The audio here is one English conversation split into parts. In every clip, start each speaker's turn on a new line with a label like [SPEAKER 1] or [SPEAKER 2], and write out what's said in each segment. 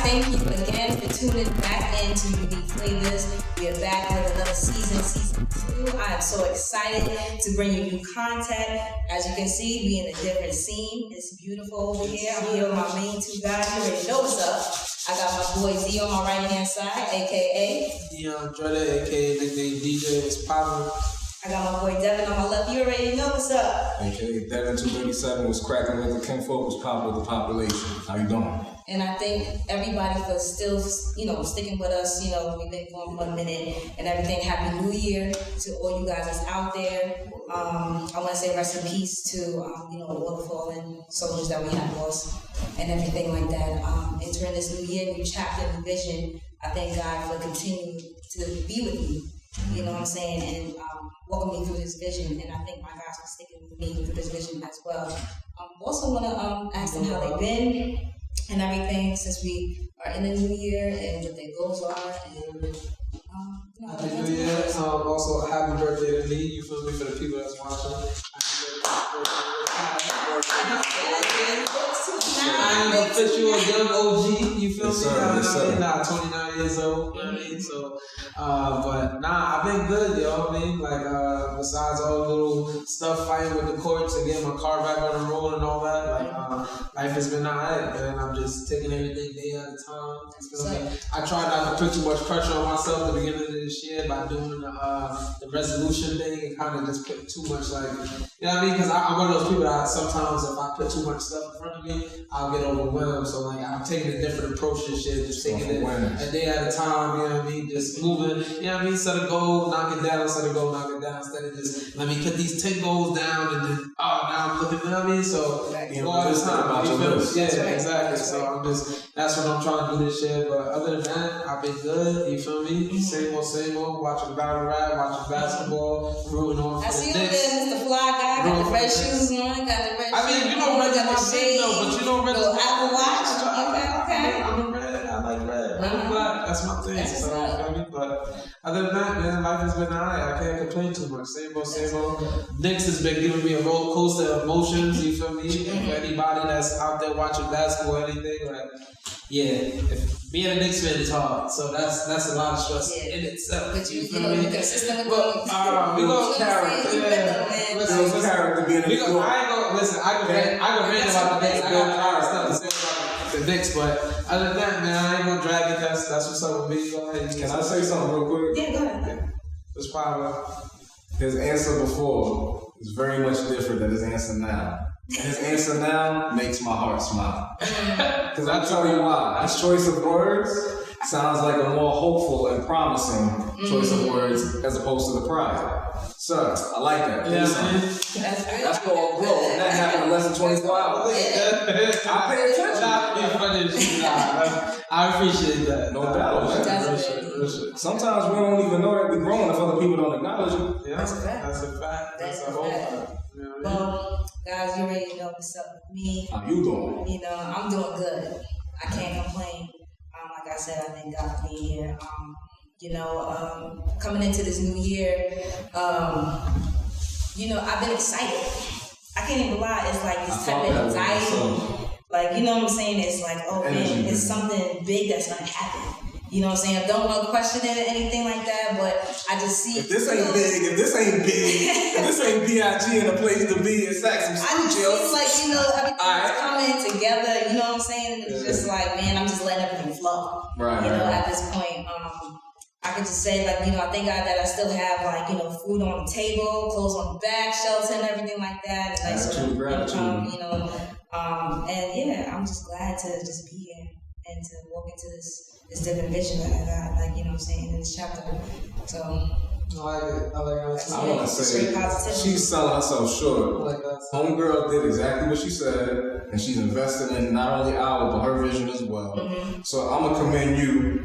[SPEAKER 1] thank you again for tuning back into UniqueeFlavorz. We are back with another season 2. I am so excited to bring you new content. As you can see, we in a different scene. It's beautiful over here. I'm here with my main two guys. You already know what's up. I got my boy Z on my right hand side, aka
[SPEAKER 2] Dion Dredda, aka nickname DJ is poppin'.
[SPEAKER 1] I got my boy Devin on my left. You already know what's up.
[SPEAKER 3] AKA Devin 237 was cracking with the kinfolk, was popping with the population. How you doing?
[SPEAKER 1] And I thank everybody for still, sticking with us. We've been going for a minute and everything. Happy New Year to all you guys that's out there. I want to say rest in peace to, all the fallen soldiers that we have lost and everything like that. Entering this new year, new chapter, new vision. I thank God for continuing to be with me. You know what I'm saying? And welcome me through this vision. And I thank my guys for sticking with me through this vision as well. Also want to ask them how they've been and everything since we are in the new year and what their goals are. And
[SPEAKER 2] Happy New Year. Also, happy birthday to me. You feel me, for the people that's watching. I ain't gonna fit you a young OG, you feel me? Nah, 29 years old, you know what I mean? So, but I've been good, yo. I mean, besides all the little stuff fighting with the courts and getting my car back on the road and all that, life has been alright, man. I'm just taking everything day at a time. You feel me? I try not to put too much pressure on myself at the beginning of this year by doing the resolution thing and kind of just putting too much, you know what I mean? Because I'm one of those people that sometimes if I put too much stuff in front of me, I'll get overwhelmed. So I'm taking a different approach to shit, just taking it a day at a time, you know what I mean? Just moving, you know what I mean? Set a goal, knock it down, set a goal, knock it down, instead of just let me put these 10 goals down and then now I'm looking, you know what I mean? So go all the time. Yeah, exactly. So that's what I'm trying to do this year. But other than that, I've been good, you feel me? Same old, watching battle rap, watching basketball, rooting on for
[SPEAKER 1] I see
[SPEAKER 2] the
[SPEAKER 1] you there, Mr. Fly Guy, got the red shoes on, got the red shoes.
[SPEAKER 2] I mean, you know red is my shit though, but you know red is my
[SPEAKER 1] Apple Watch. Okay.
[SPEAKER 2] I'm a red. I like red. Red and black. That's my thing.
[SPEAKER 1] That's
[SPEAKER 2] so, you know, but other than that, man, life has been alright. I can't complain too much. Same old. Knicks has been giving me a roller coaster of emotions. You feel me? For anybody that's out there watching basketball or anything, being a Knicks fan is hard. So that's a lot of stress in itself.
[SPEAKER 1] But you feel me? Consistent with
[SPEAKER 2] we go character.
[SPEAKER 3] Listen, character being
[SPEAKER 2] I can rant about the Knicks. I got a lot of stuff to say about the Knicks, but other than that, man, I ain't gonna drag it. That's what's up with me. Go ahead.
[SPEAKER 3] Can I say something real quick?
[SPEAKER 1] Yeah, go ahead.
[SPEAKER 2] It's probably
[SPEAKER 3] his answer before is very much different than his answer now. And his answer now makes my heart smile. Because I tell you why. His choice of words sounds like a more hopeful and promising choice of words as opposed to the prior. Sir, I like that.
[SPEAKER 2] Yeah,
[SPEAKER 3] that's called growth. That happened in less than 24 hours. I pay attention.
[SPEAKER 2] I appreciate that.
[SPEAKER 3] No doubt. Sometimes we don't even know that we're growing if other people don't acknowledge it.
[SPEAKER 2] Yeah, that's a fact. That's a whole fact.
[SPEAKER 1] Well, guys, you already know what's up with me.
[SPEAKER 3] How you doing?
[SPEAKER 1] I'm doing good. I can't complain. Like I said, I thank God for being here. Coming into this new year, I've been excited. I can't even lie. It's like this type of anxiety. Like, you know what I'm saying? It's like, oh man, it's something big that's gonna happen. You know what I'm saying? I don't want to question it or anything like that, but I just see.
[SPEAKER 3] If this ain't big, if this ain't B.I.G. in a place to be, it's some
[SPEAKER 1] I just feel like, everything's coming together. You know what I'm saying? It's just like, man, I'm just letting everything flow.
[SPEAKER 3] Right.
[SPEAKER 1] At this point, I could just say, I thank God that I still have, food on the table, clothes on the back, shelter and everything like that. And
[SPEAKER 3] gratitude.
[SPEAKER 1] I'm just glad to just be here and to walk into this different vision that I got, you know what I'm saying, in this chapter. So
[SPEAKER 2] I like it. I
[SPEAKER 3] want to say she's selling herself short. Homegirl did exactly what she said, and she's investing in not only our but her vision as well. So I'm gonna commend you.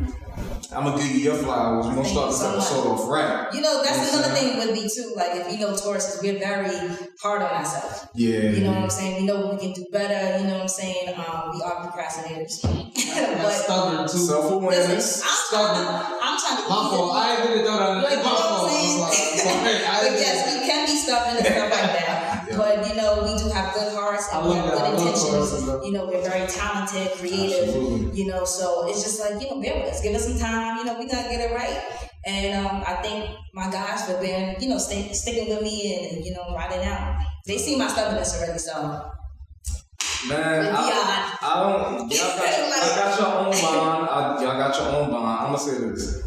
[SPEAKER 3] I'm gonna give you your flowers. We're gonna start this episode off right.
[SPEAKER 1] That's another thing with me too. If Tauruses, we're very hard on ourselves.
[SPEAKER 3] Yeah.
[SPEAKER 1] You know what I'm saying? We know we can do better. You know what I'm saying? We are procrastinators. But
[SPEAKER 2] stubborn too.
[SPEAKER 3] Self-awareness.
[SPEAKER 1] I'm trying to be
[SPEAKER 2] fault. I ain't gonna throw that.
[SPEAKER 1] But yes, we can be stubborn and stuff like that. But we do have good hearts and we have good intentions. We're very talented, creative.
[SPEAKER 3] Absolutely.
[SPEAKER 1] So it's just like bear with us, give us some time. We're gonna get it right. And I thank my guys for being sticking with me and riding out. They see my stubbornness already, so.
[SPEAKER 3] Man, I don't. Y'all got your own bond. Y'all got your own bond. I'm gonna say this.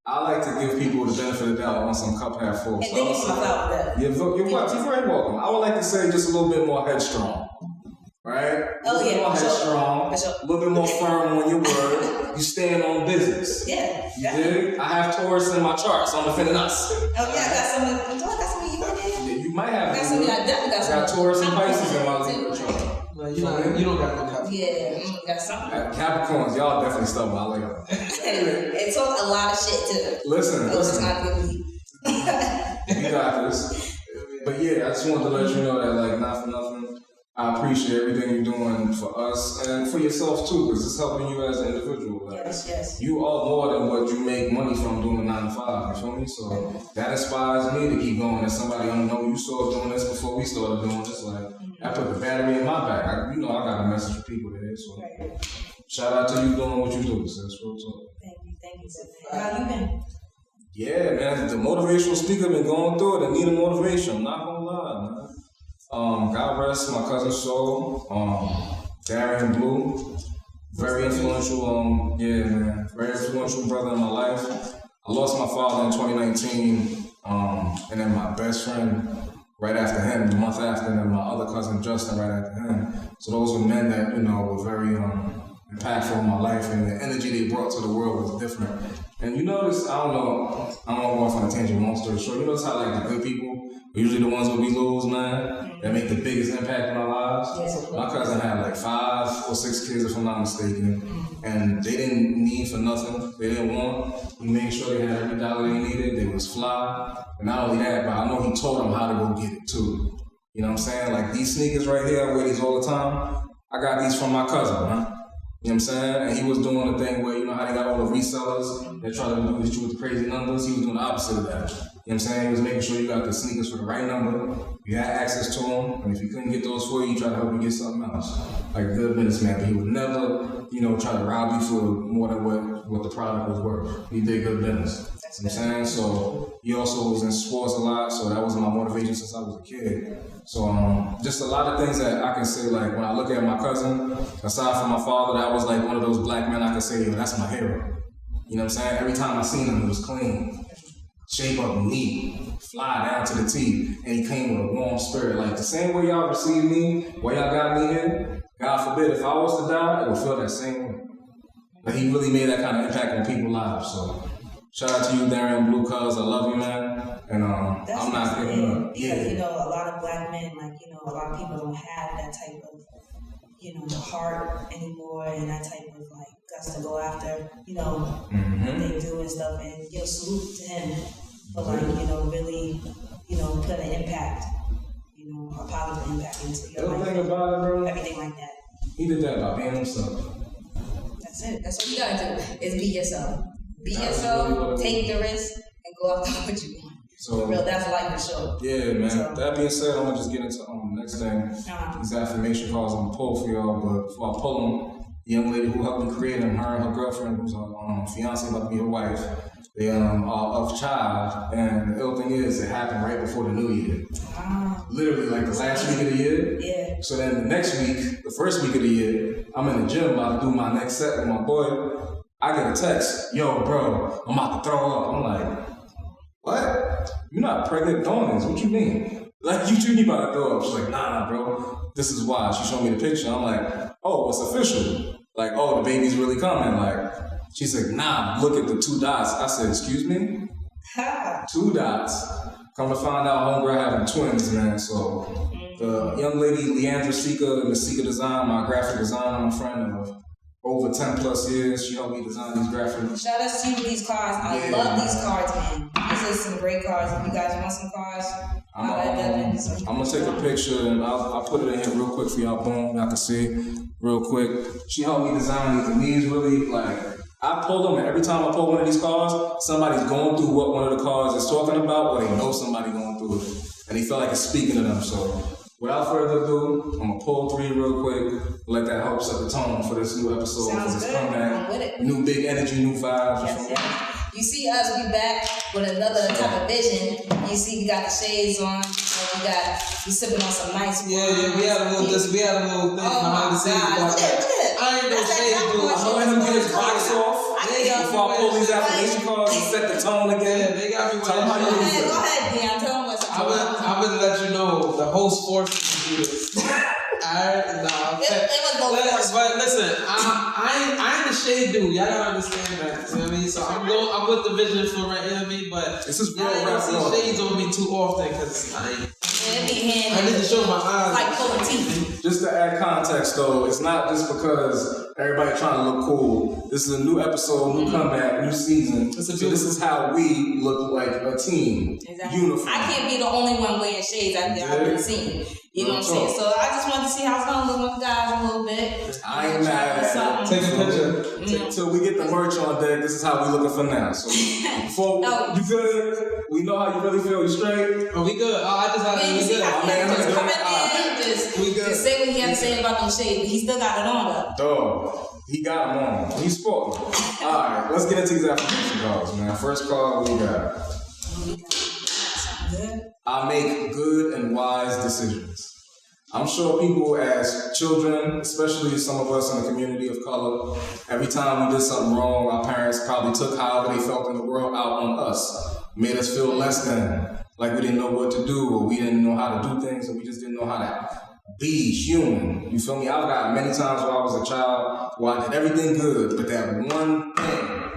[SPEAKER 3] I like to give people the benefit of the doubt on some cup half full.
[SPEAKER 1] And thank you for that.
[SPEAKER 3] You're very welcome. I would like to say just a little bit more headstrong. Right?
[SPEAKER 1] Oh,
[SPEAKER 3] a little bit more headstrong.
[SPEAKER 1] Sure.
[SPEAKER 3] A little bit more firm on your word. You stand on business.
[SPEAKER 1] Yeah.
[SPEAKER 3] You dig? I have Taurus in my chart, so I'm defending us.
[SPEAKER 1] Oh, yeah, I got some of you.
[SPEAKER 3] Yeah, you might have.
[SPEAKER 1] I definitely got some.
[SPEAKER 3] I got Taurus and Pisces in my chart.
[SPEAKER 2] You don't got no Capricorn.
[SPEAKER 1] Yeah, got something.
[SPEAKER 3] Capricorns, y'all definitely stubborn. I like y'all.
[SPEAKER 1] It talk a lot of shit too.
[SPEAKER 3] Listen.
[SPEAKER 1] You
[SPEAKER 3] got this. But yeah, I just wanted to let you know that, not for nothing, I appreciate everything you're doing for us and for yourself too, because it's helping you as an individual.
[SPEAKER 1] Yes.
[SPEAKER 3] You are more than what you make money from doing 9 to 5. You feel me? So that inspires me to keep going. As somebody I know you started doing this before we started doing this, I put the battery in my back. I got a message for people today. So shout out to you doing what you do, sis. Real talk.
[SPEAKER 1] Thank you. How you been?
[SPEAKER 3] Yeah, man. The motivational speaker been going through it and need a motivation. I'm not gonna lie, man. God rest my cousin soul. Darian Blue. Very influential, very influential brother in my life. I lost my father in 2019, and then my best friend right after him, the month after, and then my other cousin Justin right after him. So those were men that, were very impactful in my life, and the energy they brought to the world was different. And you notice, I don't know, I don't want to go off on a tangent, long story short, you notice how the good people are usually the ones that we lose, man, that make the biggest impact in our lives?
[SPEAKER 1] Yes.
[SPEAKER 3] My cousin had 5 or 6 kids, if I'm not mistaken, and they didn't need for nothing. They didn't want. He made sure they had every dollar they needed. They was fly. And not only that, but I know he told them how to go get it too. You know what I'm saying? These sneakers right here, I wear these all the time. I got these from my cousin, huh? You know what I'm saying? And he was doing the thing where, how they got all the resellers that try to hit you with the crazy numbers. He was doing the opposite of that. You know what I'm saying? He was making sure you got the sneakers for the right number. You had access to them. And if you couldn't get those for you, he tried to help you get something else. Like a good businessman. But he would never, try to rob you for more than what the product was worth. He did good business. You know what I'm saying? So he also was in sports a lot. So that was my motivation since I was a kid. So just a lot of things that I can say, when I look at my cousin, aside from my father, that was one of those black men I can say, that's my hero. You know what I'm saying? Every time I seen him, he was clean, shape up neat, fly down to the T, and he came with a warm spirit. The same way y'all received me, where y'all got me here, God forbid, if I was to die, it would feel that same way. He really made that kind of impact on people's lives. So shout out to you, Darian Blue, cuz I love you, man. And I'm not giving up.
[SPEAKER 1] Yeah, a lot of black men, a lot of people don't have that type of, heart anymore and that type of guts to go after, what they do and stuff. And salute to him for really, put an impact, a positive impact into your life.
[SPEAKER 3] Thing about it, bro.
[SPEAKER 1] Everything like that.
[SPEAKER 3] He did that by being himself.
[SPEAKER 1] That's it. That's what you gotta do. Is be yourself. Be yourself. Take the risk and go after what you want.
[SPEAKER 3] So,
[SPEAKER 1] for real, that's life for sure.
[SPEAKER 3] Yeah, man. So, that being said, I'm gonna just get into the next thing. These affirmation cards I'm gonna pull for y'all, but before I pull them, the young lady who helped me create them, her and her girlfriend, who's her fiance, about to be her wife, they are of child, and the ill thing is, it happened right before the new year. Literally, the last week of the year.
[SPEAKER 1] Yeah.
[SPEAKER 3] So then the next week, the first week of the year, I'm in the gym about to do my next set with my boy. I get a text, yo, bro, I'm about to throw up. I'm like, what? You're not pregnant doing this. What you mean? You about to throw up. She's like, nah, bro. This is why. She showed me the picture. I'm like, oh, it's official. Oh, the baby's really coming. She's like, nah, look at the 2 dots. I said, excuse me? 2 dots. Come to find out, homegirl having twins, man. So the young lady, Leandra Sika, and the Sika Design, my graphic designer, my friend of over 10 plus years, she helped me design these graphics.
[SPEAKER 1] Shout out to you with these cards. I love these cards, man. These are some great cards. If you guys want some cards,
[SPEAKER 3] I'm gonna take a picture and I'll put it in here real quick for y'all. Boom, y'all can see real quick. She helped me design these, and these really I pull them, and every time I pull one of these cards, somebody's going through what one of the cards is talking about, or they know somebody going through it, and they feel like it's speaking to them. So Without further ado, I'm gonna pull 3 real quick. Let that help set the tone for this new episode,
[SPEAKER 1] Sounds
[SPEAKER 3] for this
[SPEAKER 1] good.
[SPEAKER 3] comeback.
[SPEAKER 1] I'm with it.
[SPEAKER 3] New big energy, new vibes.
[SPEAKER 1] Yes. You see us, we back with another type of vision. You see, we got the shades on. We sipping on some nice wine.
[SPEAKER 2] Yeah, we had a little thing behind the scenes.
[SPEAKER 1] Look at it.
[SPEAKER 2] I ain't no shade dude.
[SPEAKER 3] I'm gonna let him get his rocks off. Before I pull these affirmation cards and set the tone again.
[SPEAKER 2] Yeah, they got me.
[SPEAKER 1] Go ahead, Dion. Tell them what's up.
[SPEAKER 2] I'm gonna let you know the host forced me to do this. Alright,
[SPEAKER 1] it was no force.
[SPEAKER 2] But listen, I ain't a shade dude. Y'all gotta understand that. You know what I mean? So I'm with the vision for right. You know what I mean? But
[SPEAKER 3] this is
[SPEAKER 2] y'all ain't gonna see shades on me too often because I need to show my eyes.
[SPEAKER 1] Like pulling teeth.
[SPEAKER 3] Just to add context though, it's not just because everybody trying to look cool. This is a new episode, new comeback, new season. So this is how we look like a team.
[SPEAKER 1] Exactly.
[SPEAKER 3] Uniform.
[SPEAKER 1] I can't be the only one wearing shades I've been seeing. You know what I'm saying? So I just wanted to see how it's gonna look with the guys a little bit.
[SPEAKER 3] I ain't mad at it.
[SPEAKER 2] Take a picture.
[SPEAKER 3] Till we get the merch on deck, this is how we looking for now. So before you good, we know how you really feel. You straight?
[SPEAKER 2] Oh, we good. I just had to be good.
[SPEAKER 3] Man,
[SPEAKER 1] just say what he had to say about them shades, but he still got it on though.
[SPEAKER 3] Dog. He got them on. He's sporting. Alright, let's get into these affirmation cards, man. First card we got. I make good and wise decisions. I'm sure people as children, especially some of us in the community of color, every time we did something wrong, our parents probably took however they felt in the world out on us. Made us feel less than, like we didn't know what to do, or we didn't know how to do things, or we just didn't know how to be human. You feel me? I've got many times where I was a child where I did everything good, but that one thing,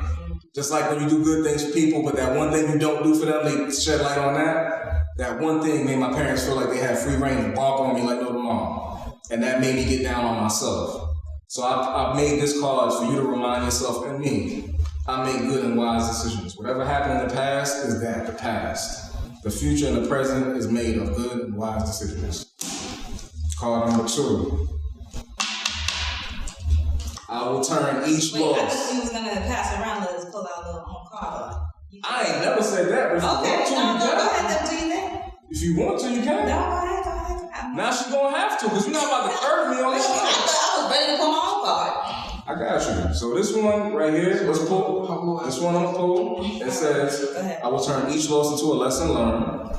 [SPEAKER 3] just like when you do good things for people, but that one thing you don't do for them, they shed light on that. That one thing made my parents feel like they had free reign to bark on me like no tomorrow. And that made me get down on myself. So I've made this card for you to remind yourself and me. I make good and wise decisions. Whatever happened in the past is that, the past. The future and the present is made of good and wise decisions. Card number 2. I will turn each loss.
[SPEAKER 1] I thought you was gonna pass around. Let's pull out a little card.
[SPEAKER 3] I ain't never said that. But
[SPEAKER 1] okay, go ahead. Then do you think?
[SPEAKER 3] If you want to, you can.
[SPEAKER 1] No, go ahead.
[SPEAKER 3] Now she's gonna have to, because you're not about to curve me on this shit.
[SPEAKER 1] I was ready to pull my own card.
[SPEAKER 3] I got you. So this one right here, let's pull. This one I'm gonna pull. It says, I will turn each loss into a lesson learned.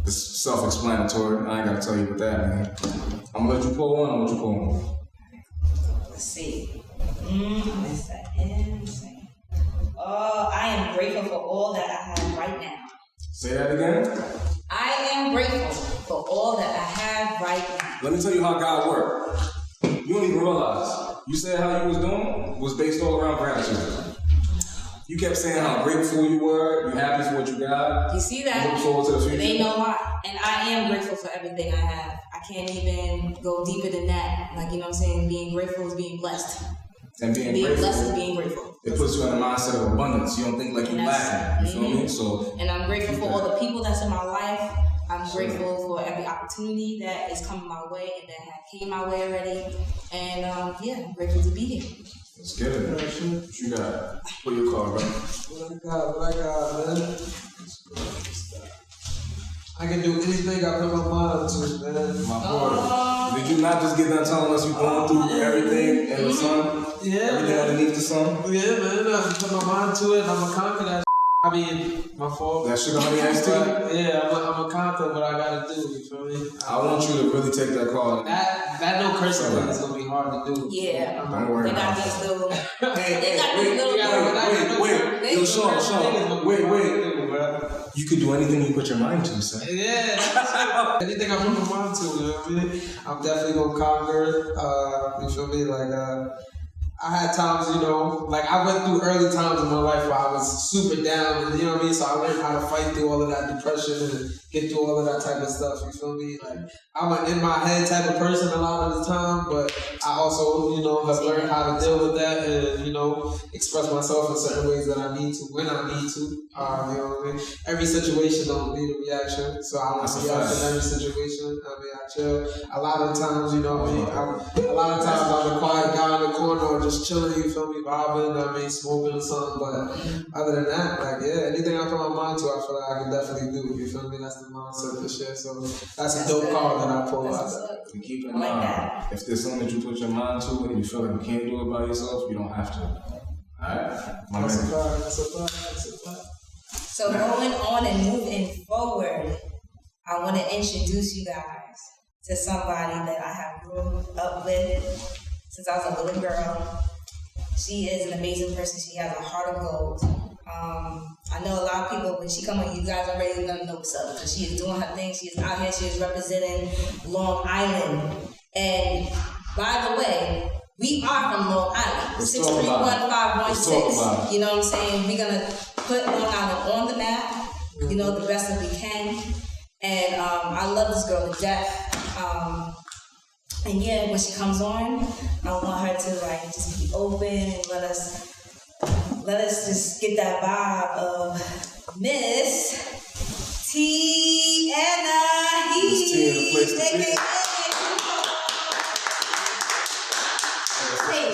[SPEAKER 3] It's self-explanatory. I ain't gotta tell you what that means. I'm gonna let you pull one. I'm gonna let you pull one.
[SPEAKER 1] Let's see. What's that? Oh, I am grateful for all that I have right now.
[SPEAKER 3] Say that again.
[SPEAKER 1] I am grateful for all that I have right now.
[SPEAKER 3] Let me tell you how God worked. You don't even realize. You said how you was doing was based all around gratitude. You kept saying how grateful you were, you happy for what you got.
[SPEAKER 1] You see that?
[SPEAKER 3] Looking forward to the future.
[SPEAKER 1] They know why. And I am grateful for everything I have. I can't even go deeper than that. Like, you know what I'm saying? Being grateful is being blessed.
[SPEAKER 3] And being grateful,
[SPEAKER 1] blessed is being grateful.
[SPEAKER 3] It puts you in a mindset of abundance. You don't think like you're lacking. You feel me? So,
[SPEAKER 1] and I'm grateful for all the people that's in my life. I'm grateful for every opportunity that is coming my way and that came my way already. And I'm grateful to be here.
[SPEAKER 3] Let's get it, man. What you got? Pull your card, right?
[SPEAKER 2] What I got, man? I can do anything I put my mind to, man.
[SPEAKER 3] My boy. Did you not just get done telling us you're going through everything in the sun?
[SPEAKER 2] Yeah.
[SPEAKER 3] Everything underneath the sun?
[SPEAKER 2] Yeah, man. I put my mind to it and I'm going to conquer that. I mean, my fault.
[SPEAKER 3] That sugar honey iced tea?
[SPEAKER 2] Yeah, I'm a conquer what I gotta do, you feel me?
[SPEAKER 3] I want you to really take that card.
[SPEAKER 2] That no cursing thing is gonna be hard to do.
[SPEAKER 1] Yeah.
[SPEAKER 3] Don't worry about it.
[SPEAKER 1] These little...
[SPEAKER 3] Wait. Yo, Sean. Wait. You could do anything you put your mind to, son.
[SPEAKER 2] Yeah. Anything I put my mind to, you know what I mean? I'm definitely gonna conquer, you feel me? Like, I had times, you know, like I went through early times in my life where I was super down, and you know what I mean? So I learned how to fight through all of that depression and get through all of that type of stuff, you feel me? Like, I'm an in my head type of person a lot of the time, but I also, you know, have learned how to deal with that and, you know, express myself in certain ways that I need to, when I need to, you know what I mean? Every situation don't need a reaction, so I don't react in every situation. I mean, I chill. A lot of times, you know what I mean? A lot of times I'm the quiet guy in the corner or just chilling, you feel me, vibing, I mean, smoking or something. But other than that, like, yeah, anything I put my mind to, I feel like I can definitely do. You feel me? That's the mindset for sure. So that's a dope card that I pull out.
[SPEAKER 3] And keep in mind, if there's something that you put your mind to and you feel like you can't do it by yourself, you don't have to. Alright?
[SPEAKER 2] That's a fact.
[SPEAKER 1] So going on and moving forward, I want to introduce you guys to somebody that I have grown up with since I was a little girl. She is an amazing person. She has a heart of gold. I know a lot of people, when she come on, you guys already gonna know what's up, because she is doing her thing. She is out here. She is representing Long Island. And by the way, we are from Long Island, 631516. You know what I'm saying? We're gonna put Long Island on the map, you know, the best that we can. And I love this girl to death. And yeah, when she comes on, I want her to like just be open and let us just get that vibe of Miss Tiana.
[SPEAKER 3] Miss T in the place to be.
[SPEAKER 1] Hey.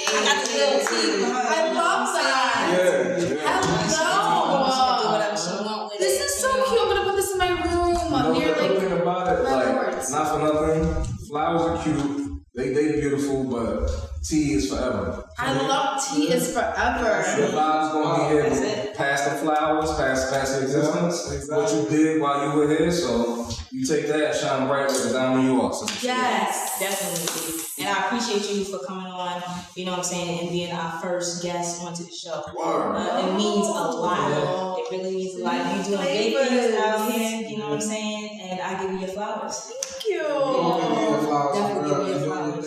[SPEAKER 1] I got the little T.
[SPEAKER 4] I love that.
[SPEAKER 3] Yeah.
[SPEAKER 4] Hello. This is so cute. I'm gonna put this in my room.
[SPEAKER 3] The thing about it, like, not for nothing, flowers are cute. They beautiful, but tea is forever.
[SPEAKER 4] I love tea is forever.
[SPEAKER 3] Your vibe's gonna be here past the flowers, past the existence.
[SPEAKER 2] Exactly.
[SPEAKER 3] What you did while you were here, so you take that and shine bright with the diamond you are. So
[SPEAKER 4] Yes.
[SPEAKER 1] Definitely. And I appreciate you for coming on, you know what I'm saying, and being our first guest onto the show. It means a lot.
[SPEAKER 2] Yeah.
[SPEAKER 1] It really means a lot. You're doing big things out here, you know what I'm saying, and I give you your flowers.
[SPEAKER 4] Thank you.
[SPEAKER 1] Definitely give you your flowers.
[SPEAKER 4] I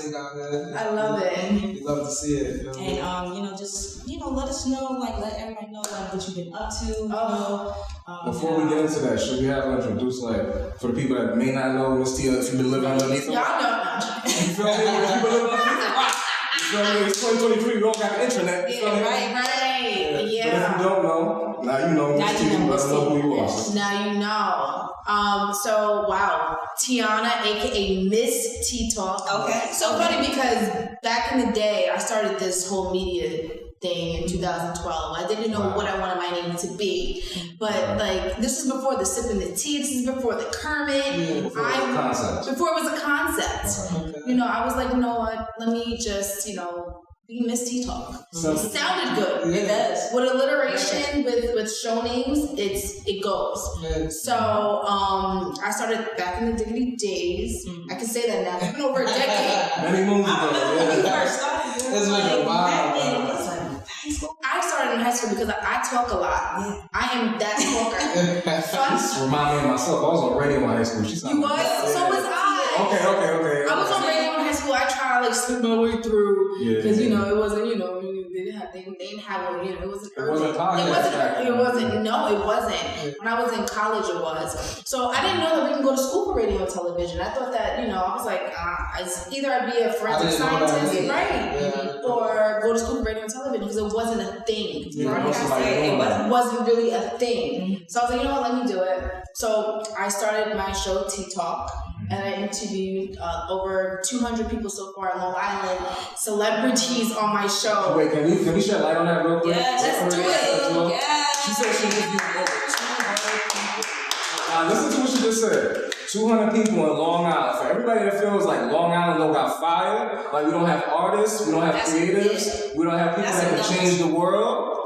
[SPEAKER 4] love it.
[SPEAKER 2] We love to see it.
[SPEAKER 1] And you know, just let us know, like let everybody know like what you've been up to.
[SPEAKER 3] Before we get into that, should we have her introduce, like, for the people that may not know Miss Tia, if you've been living underneath her?
[SPEAKER 4] Y'all know.
[SPEAKER 3] You feel me? If you've been living underneath her, you feel me? It's 2023, we don't got the internet. You feel me?
[SPEAKER 4] Right. Yeah.
[SPEAKER 3] But if you don't know, now you know Miss Tia, let us know who you are.
[SPEAKER 4] Now you know. So wow, Tiana, aka Miss Tea Talk.
[SPEAKER 1] Okay.
[SPEAKER 4] So funny because back in the day, I started this whole media thing in 2012. I didn't know what I wanted my name to be, but like this is before the sipping the tea. This is before the Kermit.
[SPEAKER 3] Before it was a concept.
[SPEAKER 4] Okay. You know, I was like, you know what? Let me just be Miss Tea Talk. It sounded good.
[SPEAKER 1] It does.
[SPEAKER 4] With alliteration, with show names, it goes.
[SPEAKER 2] Yeah.
[SPEAKER 4] So I started back in the diggity days. I can say that now. It's been over a decade.
[SPEAKER 3] Many moons ago.
[SPEAKER 1] When you first started,
[SPEAKER 2] It's been a while.
[SPEAKER 4] I started in high school because I talk a lot. Yeah. I am that talker. Fun.
[SPEAKER 3] Remind me of myself. I was on radio in high school.
[SPEAKER 4] You was? So was I.
[SPEAKER 3] Okay.
[SPEAKER 4] I was on radio in high school. I tried to slip my way through because it wasn't. They didn't have it. It wasn't.
[SPEAKER 3] It wasn't podcast.
[SPEAKER 4] It wasn't. No, it wasn't. When I was in college, it was. So I didn't know that we can go to school for radio and television. I thought that I was like, either I'd be a forensic scientist, right, or go to school for radio and television because it wasn't a thing. It wasn't really a thing. So I was like, you know what? Let me do it. So I started my show Tea Talk. And I interviewed over 200 people so far in Long Island, celebrities on my show.
[SPEAKER 3] Wait, can we shed light on that real quick?
[SPEAKER 1] Yes, let's do it. Yes.
[SPEAKER 3] She said she interviewed over 200 people. Now listen to what she just said. 200 people in Long Island. For everybody that feels like Long Island don't got fire, like we don't have artists, we don't have creatives, we don't have people that can change the world.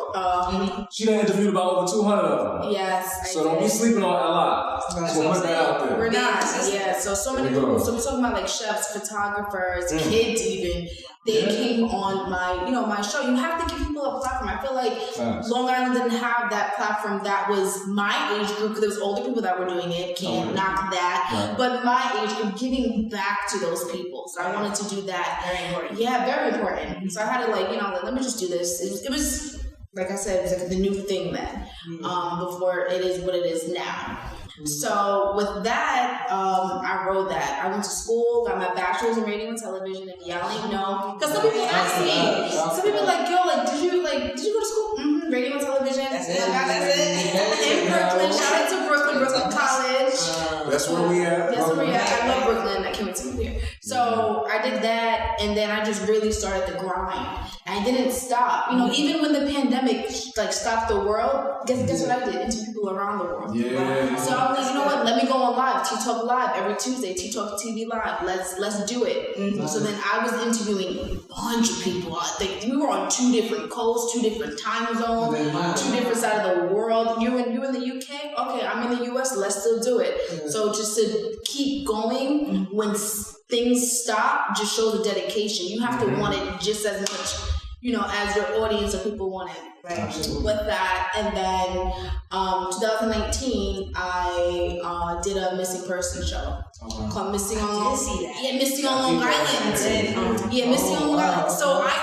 [SPEAKER 3] She done interviewed about over 200 of them.
[SPEAKER 4] Yes.
[SPEAKER 3] So don't be sleeping on LI. So put that out there.
[SPEAKER 4] We're not. Yeah. So many people. So we're talking about like chefs, photographers, kids even. They came on my show. You have to give people a platform. I feel like Long Island didn't have that platform that was my age group because there was older people that were doing it. Can't knock that. Right. But my age group, giving back to those people. So I wanted to do that.
[SPEAKER 1] Very important.
[SPEAKER 4] Yeah, very important. So I had to let me just do this. It was. Like I said, it was like the new thing then, before it is what it is now. So with that, I wrote that. I went to school, got my bachelor's in radio and television. If y'all ain't know, because some people ask me, some people like, yo, did you go to school? Radio and television.
[SPEAKER 1] That's it.
[SPEAKER 4] In Brooklyn. Shout out to Brooklyn College. College.
[SPEAKER 3] That's where we at.
[SPEAKER 4] That's where we at. I love Brooklyn. I can't wait to move here. So I did that, and then I just really started the grind. I didn't stop. You know, even when the pandemic like stopped the world, guess what I did? Interview people around the world.
[SPEAKER 3] Yeah.
[SPEAKER 4] So I'm like, you know what? Let me go on live. T-Talk Live every Tuesday. T-Talk TV Live. Let's do it. Mm-hmm. So then I was interviewing a bunch of people. We were on 2 different coasts, 2 different time zones, 2 different sides of the world. You in the UK? Okay, I'm in the US. Let's still do it. Yeah. So just to keep going when things stop, just shows the dedication. You have to want it just as much, you know, as your audience or people want it. Right. Absolutely. With that, and then 2019, I did a missing person show called Missing on Long Island. Yeah, Missing on Long Island. Yeah, Missing on Long Island. So I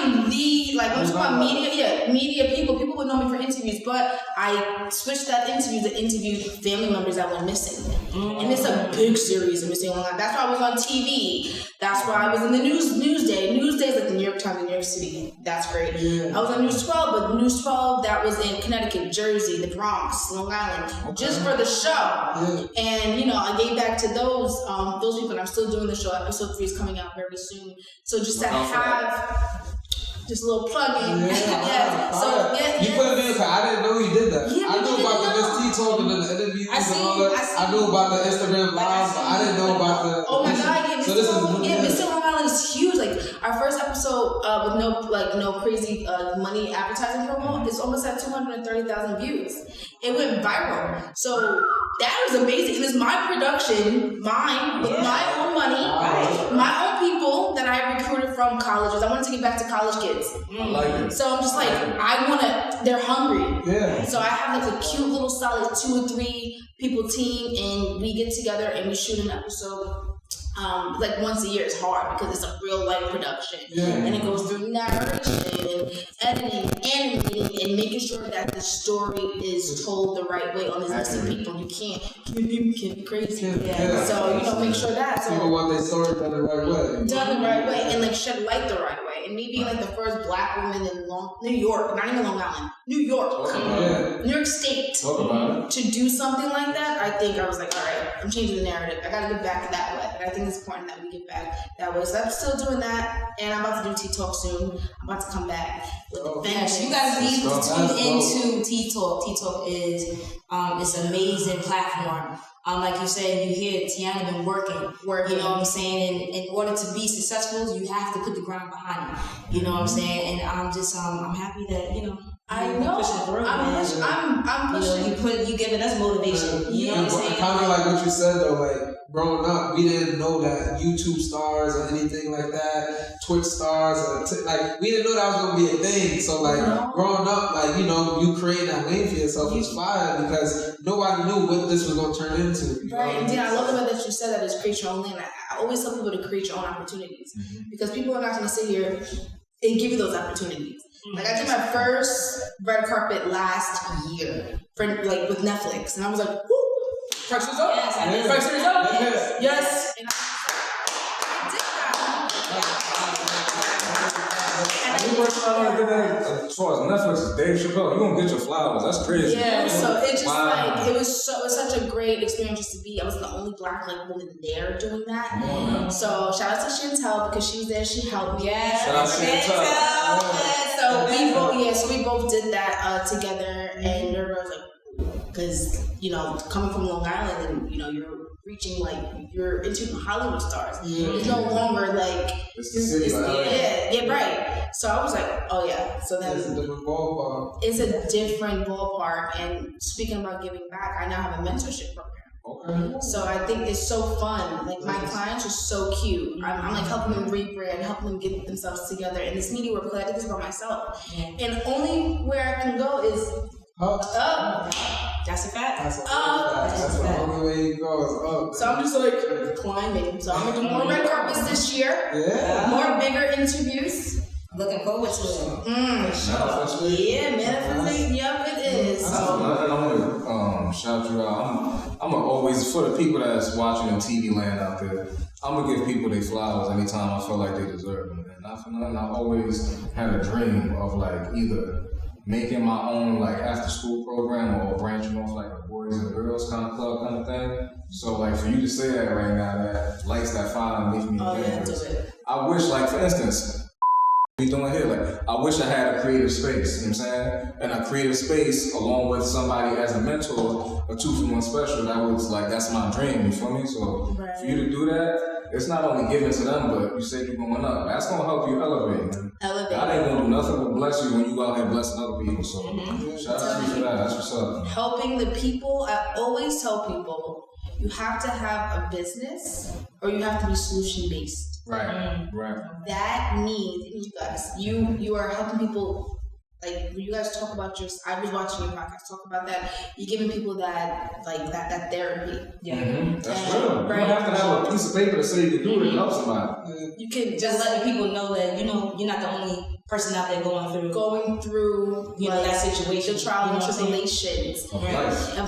[SPEAKER 4] am the, like, I'm talking about media people. People would know me for interviews, but I switched that interview to interview family members that went missing. And it's a big series of Missing on Long Island. That's why I was on TV. That's why I was in the Newsday. Newsday is like the New York Times in New York City. That's great. Yeah. I was on News 12, but News 12, that was in Connecticut, Jersey, the Bronx, Long Island, just for the show. Yeah. And, you know, I gave back to those people, and I'm still doing the show. Episode 3 is coming out very soon. So just to have... Just a little plugging. Yeah. So
[SPEAKER 2] you put it in because I didn't know you did that. Yeah, I knew about the Miss T talking and the interviews and all that. I knew about the Instagram lives, but I didn't know about the.
[SPEAKER 4] Oh my God! Yeah, Mr. Long Island is huge. Like our first episode with no crazy money advertising promo, it's almost at 230,000 views. It went viral. So that was amazing. And it's my production, mine with my own money, my own people that I recruited from colleges. I wanted to get back to college kids.
[SPEAKER 3] I like it.
[SPEAKER 4] So I'm just like, they're hungry. Yeah. So I have like a cute little solid 2 or 3 people team, and we get together and we shoot an episode. Like once a year. Is hard because it's a real life production, and it goes through narration and editing, animating, and making sure that the story is told the right way on these missing people. You can't be crazy. So you know, make sure that
[SPEAKER 2] people want their story done the right way.
[SPEAKER 4] Done the right way, and like shed light the right way. And me being like the first Black woman in New York, not even Long Island, New York, New York State, to do something like that. I think I was like, all right, I'm changing the narrative. I gotta get back that way. And I think it's important that we get back that way. So I'm still doing that, and I'm about to do T-Talk soon. I'm about to come back with the vengeance.
[SPEAKER 1] You guys need to tune into T-Talk. T-Talk is it's an amazing platform. Like you said, you hear Tiana been working. You know what I'm saying? And in order to be successful, you have to put the ground behind it. You know what I'm saying? And I'm just I'm happy that, you know,
[SPEAKER 4] I know. I'm pushing.
[SPEAKER 1] You giving us motivation. You know what I'm saying?
[SPEAKER 2] Kind of like what you said though, like growing up, we didn't know that YouTube stars or anything like that, Twitch stars, or like we didn't know that was gonna be a thing. So like growing up, like, you know, you creating that lane for yourself was fire because nobody knew what this was gonna turn into.
[SPEAKER 4] Right, and I love the way that you said that is create your own lane. I always tell people to create your own opportunities because people are not gonna sit here and give you those opportunities. Like I did my first red carpet last year for like with Netflix, and I was like, "Woo, price was up, price was up, yes." And I did that.
[SPEAKER 3] You working on as far as Netflix is Dave Chappelle, you gonna get your flowers. That's crazy.
[SPEAKER 4] Yeah, so it just like it was such a great experience just to be. I was the only Black woman there doing that. So shout out to Chantel because she was there. She helped me.
[SPEAKER 1] Yeah,
[SPEAKER 3] shout out to Chantel.
[SPEAKER 4] So we both did that together, and everybody was like, because you know, coming from Long Island, and you know, you're reaching you're into Hollywood stars. It's no longer like right. So I was like, oh yeah. So then
[SPEAKER 2] it's a different ballpark.
[SPEAKER 4] It's a different ballpark. And speaking about giving back, I now have a mentorship program. Okay. So I think it's so fun. Like my clients are so cute. I'm like helping them rebrand, helping them get themselves together. And this media work, because I did this by myself. And only where I can go is up.
[SPEAKER 1] That's a fact.
[SPEAKER 2] That's the only way you go is up.
[SPEAKER 4] So I'm just like climbing. So I'm gonna do more red carpets this year. Yeah. More bigger interviews.
[SPEAKER 1] Looking forward to it.
[SPEAKER 3] Yeah,
[SPEAKER 4] manifesting. Yep, it is.
[SPEAKER 3] I'm gonna shout you out. I'm gonna always, for the people that's watching in TV land out there, I'm gonna give people their flowers anytime I feel like they deserve them. And I always had a dream of like either making my own like after school program or branching off like a boys and girls kind of club kind of thing. So like for you to say that right now, that lights that fire and makes me I wish, like for instance, we doing here, like I wish I had a creative space, you know what I'm saying? And a creative space along with somebody as a mentor, a 2-for-1 special, that was like, that's my dream, you feel me? So for you to do that, it's not only giving to them, but you said you're going up. That's gonna help you elevate, man. God ain't gonna do nothing but bless you when you go out here blessing other people. So shout out to you for that. That's what's up.
[SPEAKER 4] Helping the people. I always tell people, you have to have a business or you have to be solution based.
[SPEAKER 3] Right.
[SPEAKER 4] That means you guys, you are helping people. Like when you guys talk about I was watching your podcast talk about that. You're giving people that like that therapy.
[SPEAKER 3] Yeah, that's real. Right? You don't have to have a piece of paper to say you can do it and help somebody.
[SPEAKER 1] You can just let people know that you're not the only person out there going through that situation, the trial and tribulations of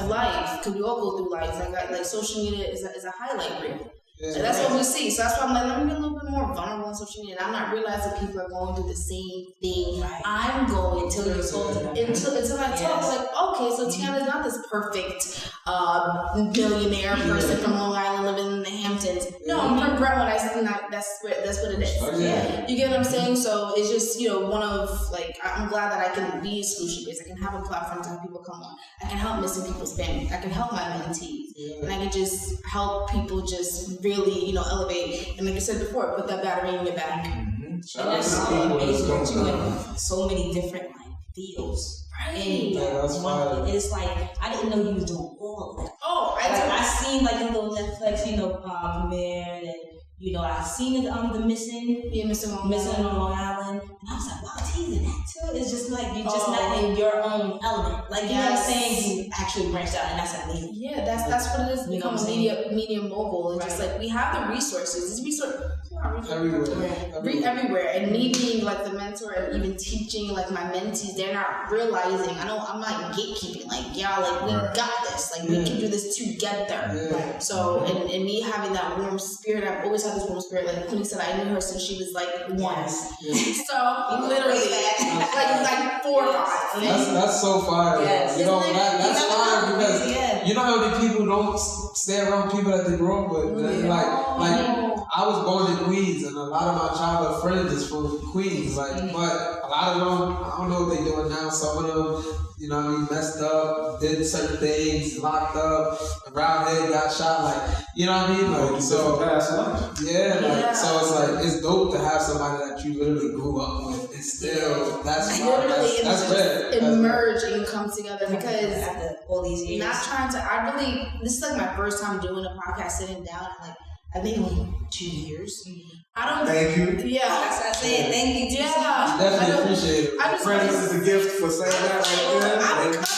[SPEAKER 1] life. Because we all go through life. Like social media is a highlight reel. Yeah, and that's what we see. So that's why I'm like, let me be a little bit more vulnerable on social media. And I'm not realizing people are going through the same thing I'm going until you talk to them. Until I talk, like, okay, so Tiana's not this perfect billionaire person from Long Island living in the Hamptons. No, I'm from Brentwood. That's what it is. Yeah. You get what I'm saying? So it's just, one of, like, I'm glad that I can be solution based. I can have a platform to have people come on. I can help missing people's family. I can help my mentees. Yeah. And I can just help people just really, elevate. And like I said before, put that battery in your back. Mm-hmm. And that's so amazing doing so many different fields. Right. And it's like, I didn't know you was doing all of that. Oh, I seen like a little Netflix, premiere, and I seen the missing on Long Island, and I was like, wow, he's in that too. It's just like you're just not in your own element. Like you know what I'm saying, you actually branched out, and that's amazing. Yeah, that's what it is. Become a media mogul. It's just like we have the resources. Everywhere. And me being like the mentor and even teaching like my mentees, they're not realizing. I know I'm not gatekeeping. Like y'all, like we got this. Like we can do this together. Yeah. So and me having that warm spirit, I've always had this warm spirit. Like Queenie said, I knew her since she was like 1. Yeah. So literally like 4 or 5.
[SPEAKER 2] That's so fire. Yes. That's fire because you know how many people don't stay around people that they grew up with. Like I was born in Queens, and a lot of my childhood friends is from Queens. But a lot of them, I don't know what they're doing now. Some of them, messed up, did certain things, locked up, around here, got shot. Like, you know what I mean? Like, so so it's like it's dope to have somebody that you literally grew up with. It's still that's rare.
[SPEAKER 4] Emerge and come together because after all these years, not trying to. This is like my first time doing a podcast, sitting down and like. I think only 2 years. I don't.
[SPEAKER 3] Thank you.
[SPEAKER 4] Yeah, that's what I said. Thank you. Yeah,
[SPEAKER 2] definitely appreciate it.
[SPEAKER 3] Presence is a gift for saying that right there.
[SPEAKER 4] I'm coming.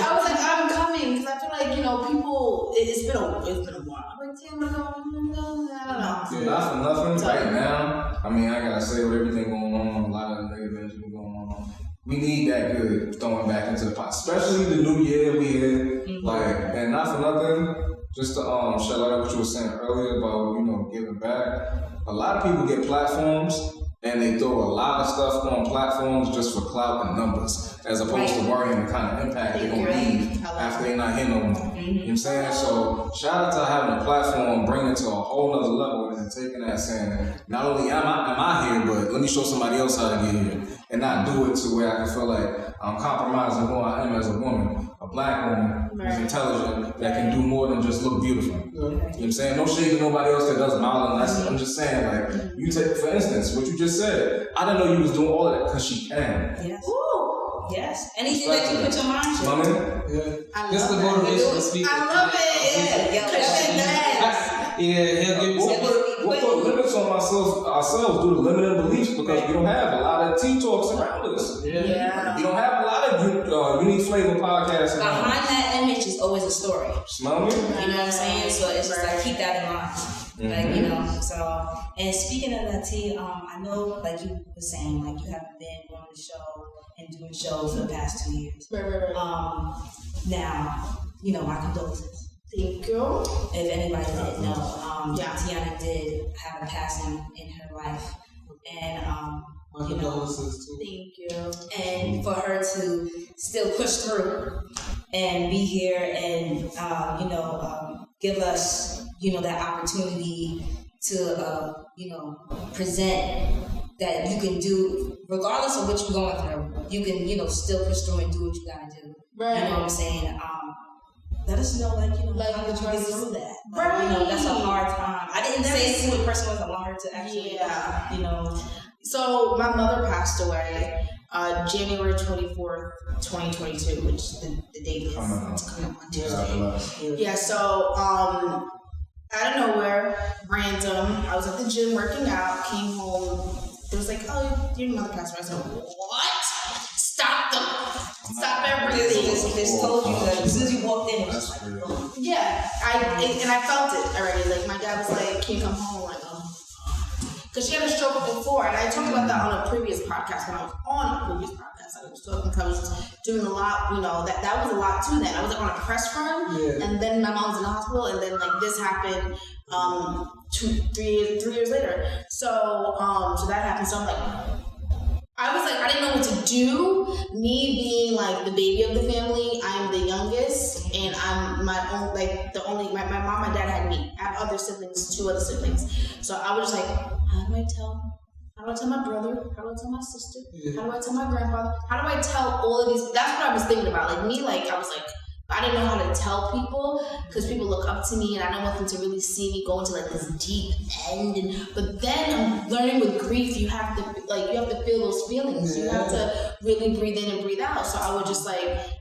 [SPEAKER 4] I was like, I'm coming because I feel like people. It's been a while. Like 10 ago, I don't know.
[SPEAKER 3] Not for nothing. Right now, I mean, I gotta say with everything going on, a lot of negative energy going on. We need that good throwing back into the pot, especially the new year we had. Mm-hmm. And not for nothing. Just to shout out what you were saying earlier about, giving back. A lot of people get platforms and they throw a lot of stuff on platforms just for clout and numbers, as opposed to worrying the kind of impact they're going to leave after they're not here no more. Mm-hmm. You know what I'm saying? So shout out to having a platform, bringing it to a whole other level, and taking that saying, not only am I here, but let me show somebody else how to get here. And not do it to where I can feel like I'm compromising who I am as a woman, a black woman who's intelligent, that can do more than just look beautiful. You know what I'm saying? No shade to nobody else that does modeling. I'm just saying, like, you take, for instance, what you just said. I didn't know you was doing all of that because she can.
[SPEAKER 1] Yes. Ooh. Yes. Anything that you put your mind to.
[SPEAKER 2] Yeah. Just the motivation to speak.
[SPEAKER 4] I love it.
[SPEAKER 2] Yeah. He'll give you
[SPEAKER 3] We'll put limits on ourselves due to limiting beliefs because we don't have a lot of tea talks around us. Yeah. We don't have a lot of unique flavor podcasts.
[SPEAKER 1] Behind that image is always a story.
[SPEAKER 3] Smell me?
[SPEAKER 1] You know what I'm saying? So it's just like keep that in mind. Mm-hmm. Like, so, and speaking of that tea, I know, like you were saying, like you haven't been on the show and doing shows for the past 2 years.
[SPEAKER 4] Right.
[SPEAKER 1] Now, my condolences.
[SPEAKER 4] Thank you.
[SPEAKER 1] If anybody didn't know, Tiana did have a passing in her life. And
[SPEAKER 2] My condolences too.
[SPEAKER 4] Thank you.
[SPEAKER 1] And for her to still push through and be here and give us that opportunity to present that you can do regardless of what you're going through. You can still push through and do what you gotta do.
[SPEAKER 4] Right.
[SPEAKER 1] You know what I'm saying? Let us know, how did you get through that?
[SPEAKER 4] Right.
[SPEAKER 1] That's a hard time. I didn't say who the person was. I want her to actually,
[SPEAKER 4] So my mother passed away January 24th, 2022, which the date is coming up on Tuesday. Yeah, so out of nowhere, random, I was at the gym working out, came home. It was like, oh, your mother passed away. I said, what? Stop everything.
[SPEAKER 1] This told you that as soon as you walked in, it was like,
[SPEAKER 4] yeah, I felt it already. Like my dad was like, can you come home? I'm like, oh. Because she had a stroke before, and I talked about that on a previous podcast. When I was on a previous podcast, I was talking because I was doing a lot. That was a lot too. Then I was on a press run, and then my mom's in the hospital, and then this happened 3 years later. So that happened. So I'm like, I didn't know what to do. Me being like the baby of the family, I'm the youngest, and I'm my own, my mom and dad had me. I have other siblings, 2 other siblings. So I was just like, how do I tell my brother? How do I tell my sister? How do I tell my grandfather? How do I tell all of these? That's what I was thinking about. I was like, I didn't know how to tell people because people look up to me and I don't want them to really see me go into this deep end. But then I'm learning with grief, you have to feel those feelings. You have to really breathe in and breathe out. So I was just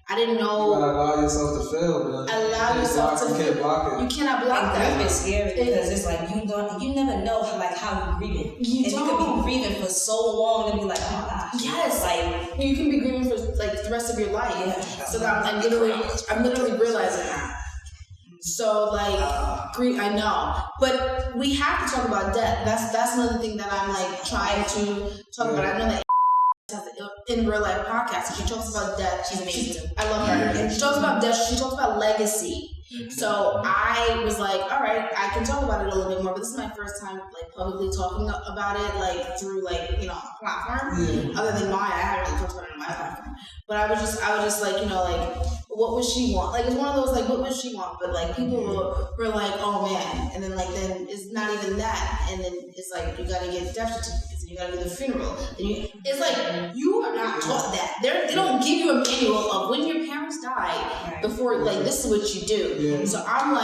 [SPEAKER 4] I didn't know.
[SPEAKER 2] You gotta allow yourself to feel, man.
[SPEAKER 4] Allow yourself to feel.
[SPEAKER 2] You can't block it.
[SPEAKER 4] You cannot block that.
[SPEAKER 1] It's scary because it's like you never know how you're grieving. You could be grieving for so long and be like, oh my gosh.
[SPEAKER 4] Yes. You can be grieving for the rest of your life. Yeah. So that I'm literally realizing that. So grief, I know, but we have to talk about death. That's another thing that I'm trying to talk about. I know that in real life podcast, she talks about death. She's amazing. I love her. She talks about death. She talks about legacy. So I was like, all right, I can talk about it a little bit more, but this is my first time publicly talking about it through a platform other than mine. I haven't really talked about it on my platform, but I was just what would she want? It's one of those what would she want? But people were like, oh man, and then then it's not even that, and then it's you gotta get death certificates and you gotta do the funeral. It's you are not taught that. They don't give you a manual of when your parents die before this is what you do. Yeah. So I'm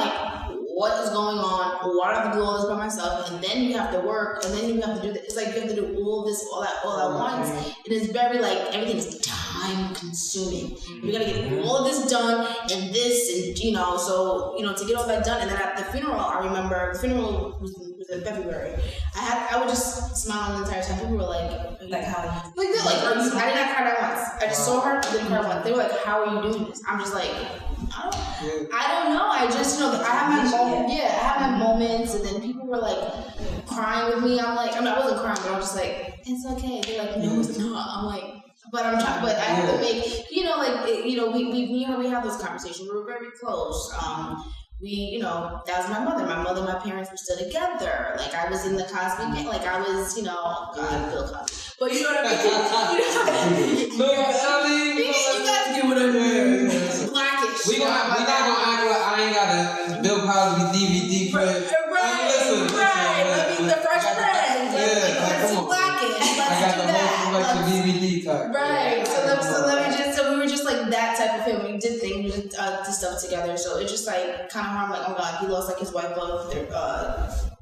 [SPEAKER 4] what is going on? Why do I have to do all this by myself? And then you have to work, and then you have to do that. It's you have to do all this, all at once. And it's very everything is time consuming. You gotta get all of this done and this and so to get all that done. And then at the funeral, I remember the funeral was in February. I would just smile the entire time. People were how are you? I did not cry that once. I just saw her, I didn't cry once. They were how are you doing this? I'm just I don't know. I just I have my moments. Yeah, I have my moments, and then people were crying with me. I'm I wasn't crying, but I was just it's okay. They're no, it's not. I'm but I'm trying. But I have to make we have those conversations. We were very close. That was my mother. My mother and my parents were still together. I was in the Cosby gang. I was, God, Bill Cosby. But you know what I mean? You guys get what I mean. Blackish.
[SPEAKER 2] We not gonna act like I ain't got a Bill Cosby DVD print.
[SPEAKER 4] Right. The Fresh Prince. Let's Blackish. Let's do that.
[SPEAKER 2] DVD type.
[SPEAKER 4] Right. So we were just that type of family. We did things, we did stuff together. So it just kind of hard. Oh God, he lost his wife of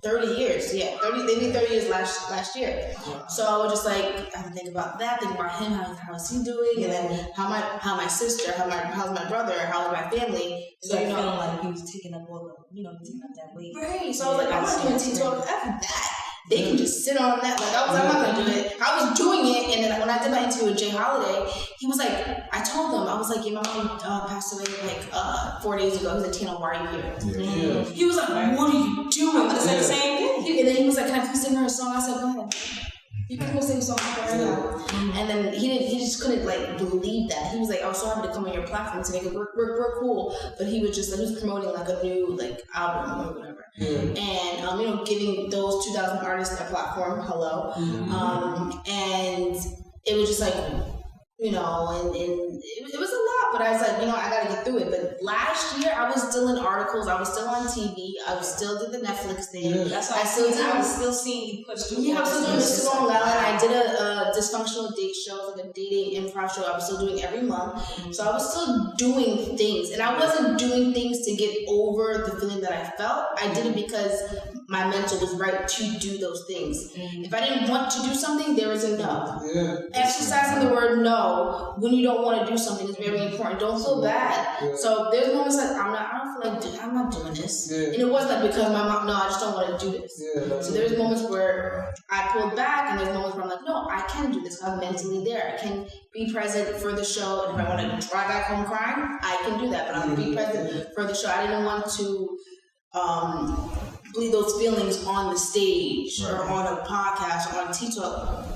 [SPEAKER 4] 30 years. Yeah, 30. They did 30 years last year. So I was just I have to think about that. Think about him. How is he doing? And then how my sister? How's my brother? How's my family?
[SPEAKER 1] So feeling he was taking up all the taking up that weight.
[SPEAKER 4] Right. So I was I'm not doing TikTok after that. They can just sit on that. I'm not gonna do it. I was doing it, and then when I did my interview with Jay Holiday, he was I told them, I was yeah, my mom passed away 4 days ago. He was Tina, why are you here? Yeah. He was what are you doing? I'm gonna say the same thing. And then he was can I please sing her a song? I said, go ahead. You can go sing a song right now. And then he just couldn't like believe that. He was like, I was so happy to come on your platform to make it work. We're cool. But he was just like, he was promoting like a new like album or whatever. And giving those 2,000 artists a platform. Hello. And it was just like, and it was a lot, but I was like, I gotta get through it. But last year, I was still in articles, I was still on TV, I still did the Netflix thing.
[SPEAKER 1] Yeah. That's why I was still seeing you push through.
[SPEAKER 4] Yeah, I was still doing Mr. Long Island. I did a dysfunctional date show, like a dating improv show. I was still doing every month. So I was still doing things, and I wasn't doing things to get over the feeling that I felt. I did it because my mental was right to do those things. If I didn't want to do something, there is a no.
[SPEAKER 2] Yeah.
[SPEAKER 4] Exercising the word no when you don't want to do something is very important. Don't feel bad.
[SPEAKER 2] Yeah.
[SPEAKER 4] So there's moments like I'm not doing this.
[SPEAKER 2] Yeah.
[SPEAKER 4] And it wasn't like because my mom, no, I just don't want to do this.
[SPEAKER 2] Yeah.
[SPEAKER 4] So there's moments where I pulled back, and there's moments where I'm like, no, I can do this. I'm mentally there. I can be present for the show, and if I want to drive back home crying, I can do that. But I'm be present for the show. I didn't want to bleed those feelings on the stage or on a podcast or on TikTok.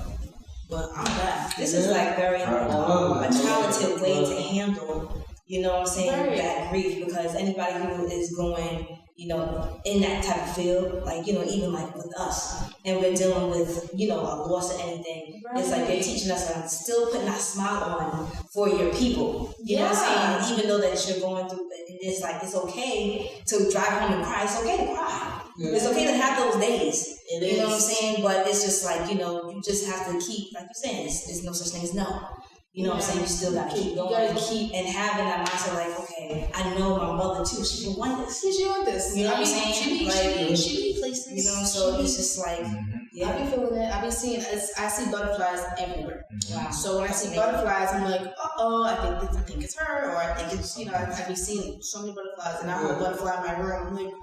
[SPEAKER 4] But I'm back.
[SPEAKER 1] This is like very a talented way to handle, that grief, because anybody who is going, in that type of field, like, even like with us, and we're dealing with, a loss or anything, it's like they're teaching us to still putting that smile on for your people. You know what I'm saying? Even though that you're going through, it's like, it's okay to drive home and cry. It's okay to cry. Yeah. It's okay to have those days. You know what I'm saying? But it's just like, you just have to keep, like you're saying, there's no such thing as no. You know what I'm saying? You still got to keep going. You got to keep. And having that mindset like, okay, I know my mother too. She didn't want this.
[SPEAKER 4] She want this.
[SPEAKER 1] You know what I'm saying?
[SPEAKER 4] She be places.
[SPEAKER 1] So it's just like,
[SPEAKER 4] I be feeling it. I see butterflies everywhere.
[SPEAKER 1] Wow.
[SPEAKER 4] So when I see butterflies, I'm like, I think it's her, or I think it's, I be seeing so many butterflies, and I have a butterfly in my room. I'm like,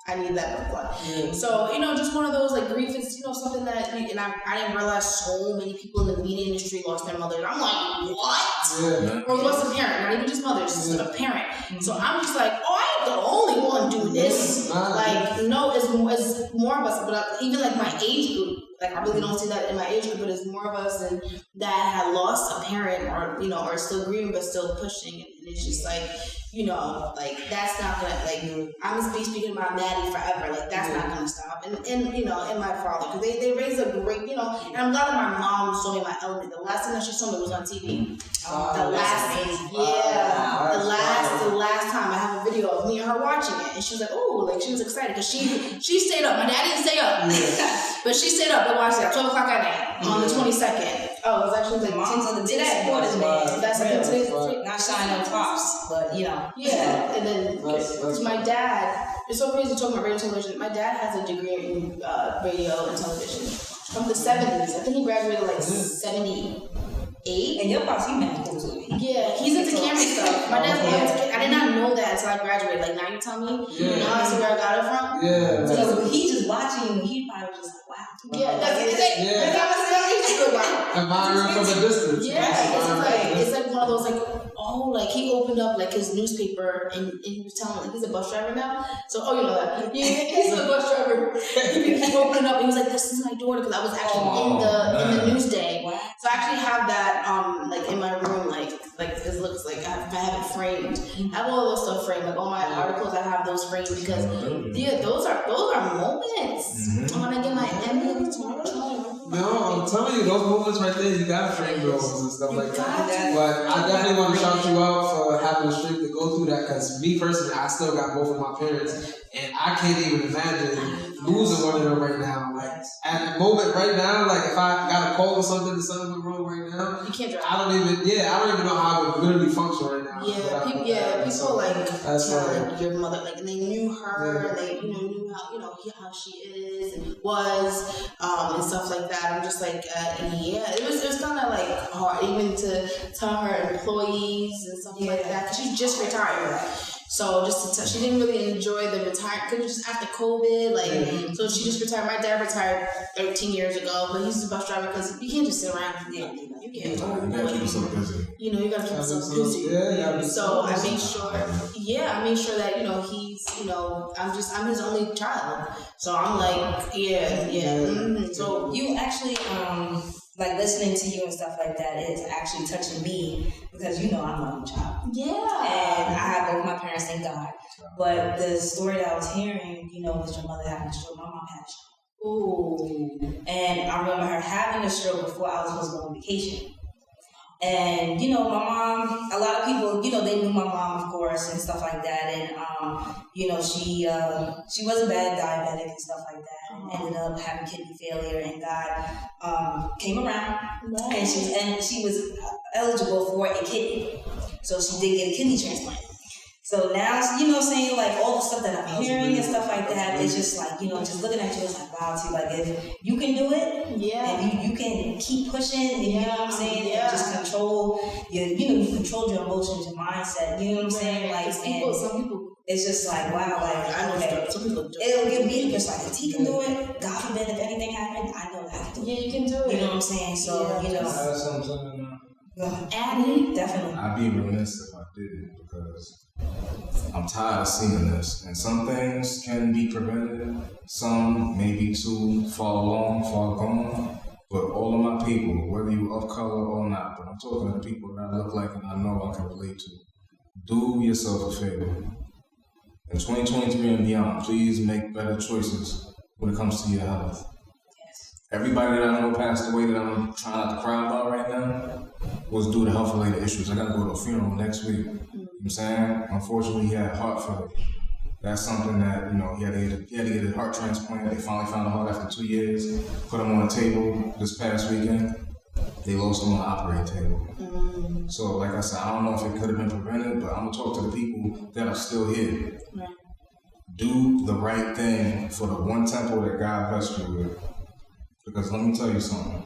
[SPEAKER 4] I need that butterfly. Yeah. So, just one of those, like, grief is, something that, and I didn't realize so many people in the media industry lost their mother. I'm like, what? Yeah. Or lost a parent, not even just mother, just a parent. So I'm just like, I ain't the only one doing this. Like, no, it's more of us, but even like my age group, like, I really don't see that in my age group, but it's more of us that had lost a parent or, or still grieving, but still pushing. And it's just like, that's not gonna, like, I'm gonna be speaking about Maddie forever. Like, that's not gonna stop. And my father, because they raised a great, and I'm glad that my mom saw me my element. The last thing that she saw me was on TV. The last time I have a video of me and her watching it, and she was like, oh, like, she was excited because she stayed up. My dad didn't stay up, but she stayed up and watched it at 12 o'clock at night on the 22nd. Oh, it was actually like
[SPEAKER 1] mom's on the
[SPEAKER 4] today. That's like today's
[SPEAKER 1] not shining on tops, but
[SPEAKER 4] Yeah, and then because my dad, it's so crazy talking about radio and television. My dad has a degree in radio and television from the 70s. I think he graduated like 78.
[SPEAKER 1] And your boss, he mad cool too.
[SPEAKER 4] Yeah, he's into camera stuff. My dad's I did not know that until I graduated. Like, now you tell me. Now I see where I got it from.
[SPEAKER 1] Yeah. So he just watching you, he probably was just like, wow.
[SPEAKER 4] Yeah, that's it.
[SPEAKER 2] Admiring from a distance.
[SPEAKER 4] Yeah, it's like one of those like he opened up like his newspaper and he was telling like he's a bus driver now. So you know that he's a bus driver. He opened up. He was like, "This is my daughter," because I was actually in the news day. So I actually have that like in my room like it looks like I have it framed. I have all those stuff framed, like all my articles. I have those framed because those are moments. I'm gonna get my Emmy tomorrow.
[SPEAKER 2] No, I'm telling you, those moments right there, you gotta frame those and stuff like that. But I definitely want to shout you out for having the strength to go through that, because me personally, I still got both of my parents, and I can't even imagine losing one of them right now. Like, at the moment right now, like if I got a call or something to something went wrong right now,
[SPEAKER 4] you can't drive.
[SPEAKER 2] I don't even know how I would literally function right now.
[SPEAKER 4] People like like your mother, like, and they knew her, and they knew how she is and was, and stuff like that. I'm just like, it was kind of like hard even to tell her employees and stuff like that, because she just retired. So just to she didn't really enjoy the retirement, because it was just after COVID, so she just retired. My dad retired 13 years ago, but he's a bus driver because you can't just sit around. You can't.
[SPEAKER 3] You gotta keep yourself busy.
[SPEAKER 4] You gotta keep yourself busy. So I made sure. I made sure that he's. I'm his only child. So I'm like, So
[SPEAKER 1] you actually like listening to you and stuff like that is actually touching me because I'm an only child.
[SPEAKER 4] Yeah.
[SPEAKER 1] And I have both my parents, thank God. But the story that I was hearing, was your mother having a stroke. My mom had a stroke.
[SPEAKER 4] Ooh.
[SPEAKER 1] And I remember her having a stroke before I was supposed to go on vacation. And, my mom, a lot of people, they knew my mom, of course, and stuff like that. And, she was a bad diabetic and stuff like that. And ended up having kidney failure. And God came around.
[SPEAKER 4] Nice.
[SPEAKER 1] And she was eligible for a kidney. So she did get a kidney transplant. So now, saying like all the stuff that I'm hearing and stuff like that, it's just like, just looking at you, it's like, wow, too, like if you can do it, and you can keep pushing, and you know what I'm saying, and just control your, you control your emotions, your mindset, you know what I'm saying, like,
[SPEAKER 4] some people,
[SPEAKER 1] it's just like, wow, like, okay,
[SPEAKER 4] some people do.
[SPEAKER 1] It'll give me just like, if he can do it, God forbid if anything happened, I know that I can do it.
[SPEAKER 4] Yeah, you can do it.
[SPEAKER 1] You know what I'm saying? So,
[SPEAKER 3] Add something.
[SPEAKER 1] Add it, definitely.
[SPEAKER 3] I'd be remiss if I didn't because I'm tired of seeing this. And some things can be prevented. Some may be too far gone. But all of my people, whether you're of color or not, but I'm talking to people that I look like and I know I can relate to, do yourself a favor. In 2023 and beyond, please make better choices when it comes to your health. Everybody that I know passed away that I'm trying not to cry about right now was due to health-related issues. I got to go to a funeral next week. You know what I'm saying? Unfortunately, he had heart failure. That's something that, he had to get a heart transplant. They finally found a heart after 2 years, put him on a table this past weekend. They lost him on the operating table. So, like I said, I don't know if it could have been prevented, but I'm going to talk to the people that are still here.
[SPEAKER 4] Right.
[SPEAKER 3] Do the right thing for the one temple that God blessed you with. Because let me tell you something.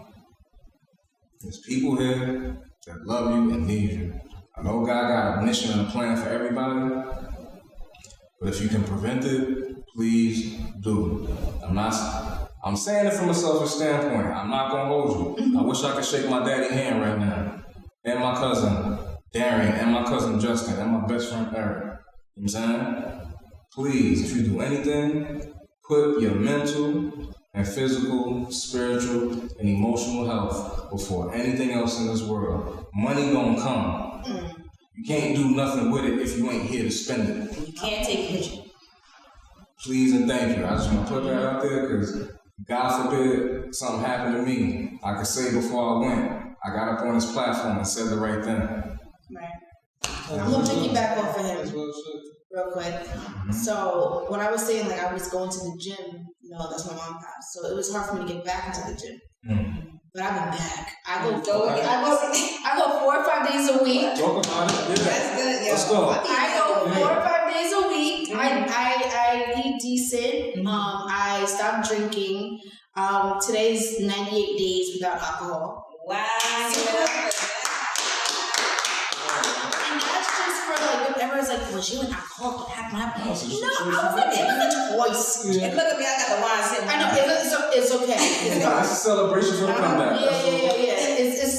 [SPEAKER 3] There's people here that love you and need you. I know God got a mission and a plan for everybody, but if you can prevent it, please do. I'm saying it from a selfish standpoint. I'm not gonna hold you. I wish I could shake my daddy's hand right now. And my cousin Darian, and my cousin Justin, and my best friend Eric. You know what I'm saying? Please, if you do anything, put your mental and physical, spiritual, and emotional health before anything else in this world. Money gonna come. You can't do nothing with it if you ain't here to spend it.
[SPEAKER 1] You can't take it with you.
[SPEAKER 3] Please and thank you. I just want to put that out there because God forbid something happened to me. I could say before I went, I got up on this platform and said the right thing.
[SPEAKER 4] Right. I'm gonna take you back off of him real quick. So when I was saying like I was going to the gym, that's my mom passed. So it was hard for me to get back into the gym. But I've been back. I go 4 or 5 days a week.
[SPEAKER 3] Talk about it. Yeah.
[SPEAKER 1] That's good.
[SPEAKER 3] Let's go.
[SPEAKER 4] I go 4 or 5 days a week. I eat decent. I stopped drinking. Today's 98 days without alcohol.
[SPEAKER 1] Wow.
[SPEAKER 4] And that's just for like, everyone's like, was you an alcoholic? What happened? No, I was like, twice.
[SPEAKER 1] And look at me, I got the wine sitting.
[SPEAKER 4] I know, it's okay.
[SPEAKER 3] It's a celebration for the comeback.
[SPEAKER 4] Yeah.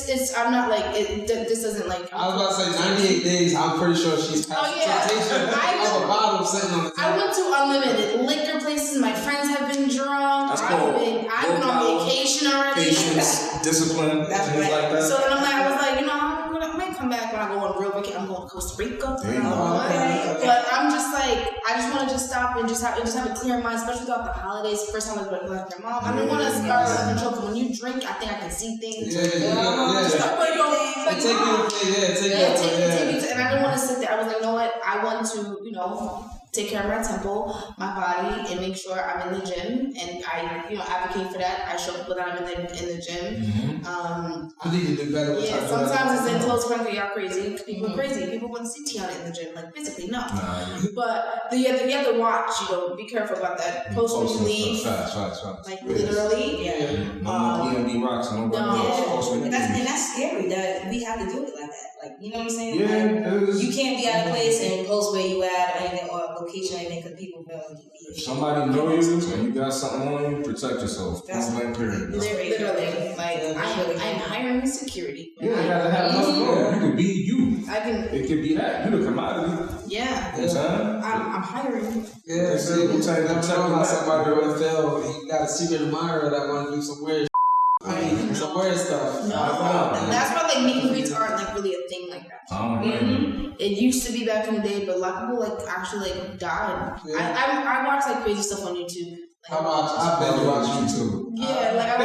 [SPEAKER 4] It's I'm not like, this doesn't like.
[SPEAKER 2] I was about to say 98 days, I'm pretty sure she's past the temptation of a bottle sitting on the table.
[SPEAKER 4] I went to unlimited liquor places, my friends have been drunk.
[SPEAKER 3] That's cool.
[SPEAKER 4] I've been on vacation already.
[SPEAKER 3] Patience, discipline,
[SPEAKER 1] That's
[SPEAKER 3] things
[SPEAKER 1] right.
[SPEAKER 3] like that.
[SPEAKER 4] So then I was like, I might come back when I go on real vacation. I'm going to Costa Rica.
[SPEAKER 3] There you go.
[SPEAKER 4] But I'm just like, I just want to just stop and just have a clear mind, especially throughout the holidays. First time I was with my mom. I don't want to start out of control because when you drink, I think I can see things.
[SPEAKER 2] Yeah.
[SPEAKER 4] And I didn't want to sit there. I was like, you know what? I want to, take care of my temple, my body, and make sure I'm in the gym. And I, advocate for that. I show people that I'm in the gym.
[SPEAKER 2] I need to do better with
[SPEAKER 4] yeah, sometimes it's in close friends that y'all crazy. People are crazy. People want to see Tiana in the gym, like physically, no. But you have to watch, be careful about that. Post when you leave.
[SPEAKER 3] Facts.
[SPEAKER 4] Like literally.
[SPEAKER 1] Yeah.
[SPEAKER 3] No PNB rocks, nobody.
[SPEAKER 1] And that's scary that we have to do it like that. Like, you know what I'm saying?
[SPEAKER 3] Yeah,
[SPEAKER 1] like, you can't be out of place and post where you at or anything, or location or anything, because people feel like
[SPEAKER 3] if somebody knows you and you got something on you, protect yourself.
[SPEAKER 1] That's
[SPEAKER 3] period.
[SPEAKER 4] Literally. Like, I'm hiring security.
[SPEAKER 3] Yeah, you gotta have nothing going. You could be you. It could be that. You the commodity.
[SPEAKER 4] Yeah.
[SPEAKER 3] You know what I'm saying?
[SPEAKER 4] I'm hiring.
[SPEAKER 2] Yeah, so you never know how somebody will feel. You got a secret admirer that want to do some weird shit. some weird stuff.
[SPEAKER 4] No, that's why like meet and greets aren't like really a thing like that. It used to be back in the day, but a lot of people like actually like died. Yeah. I watch like crazy stuff on YouTube. Like,
[SPEAKER 2] I binge watch YouTube.
[SPEAKER 4] Yeah, like I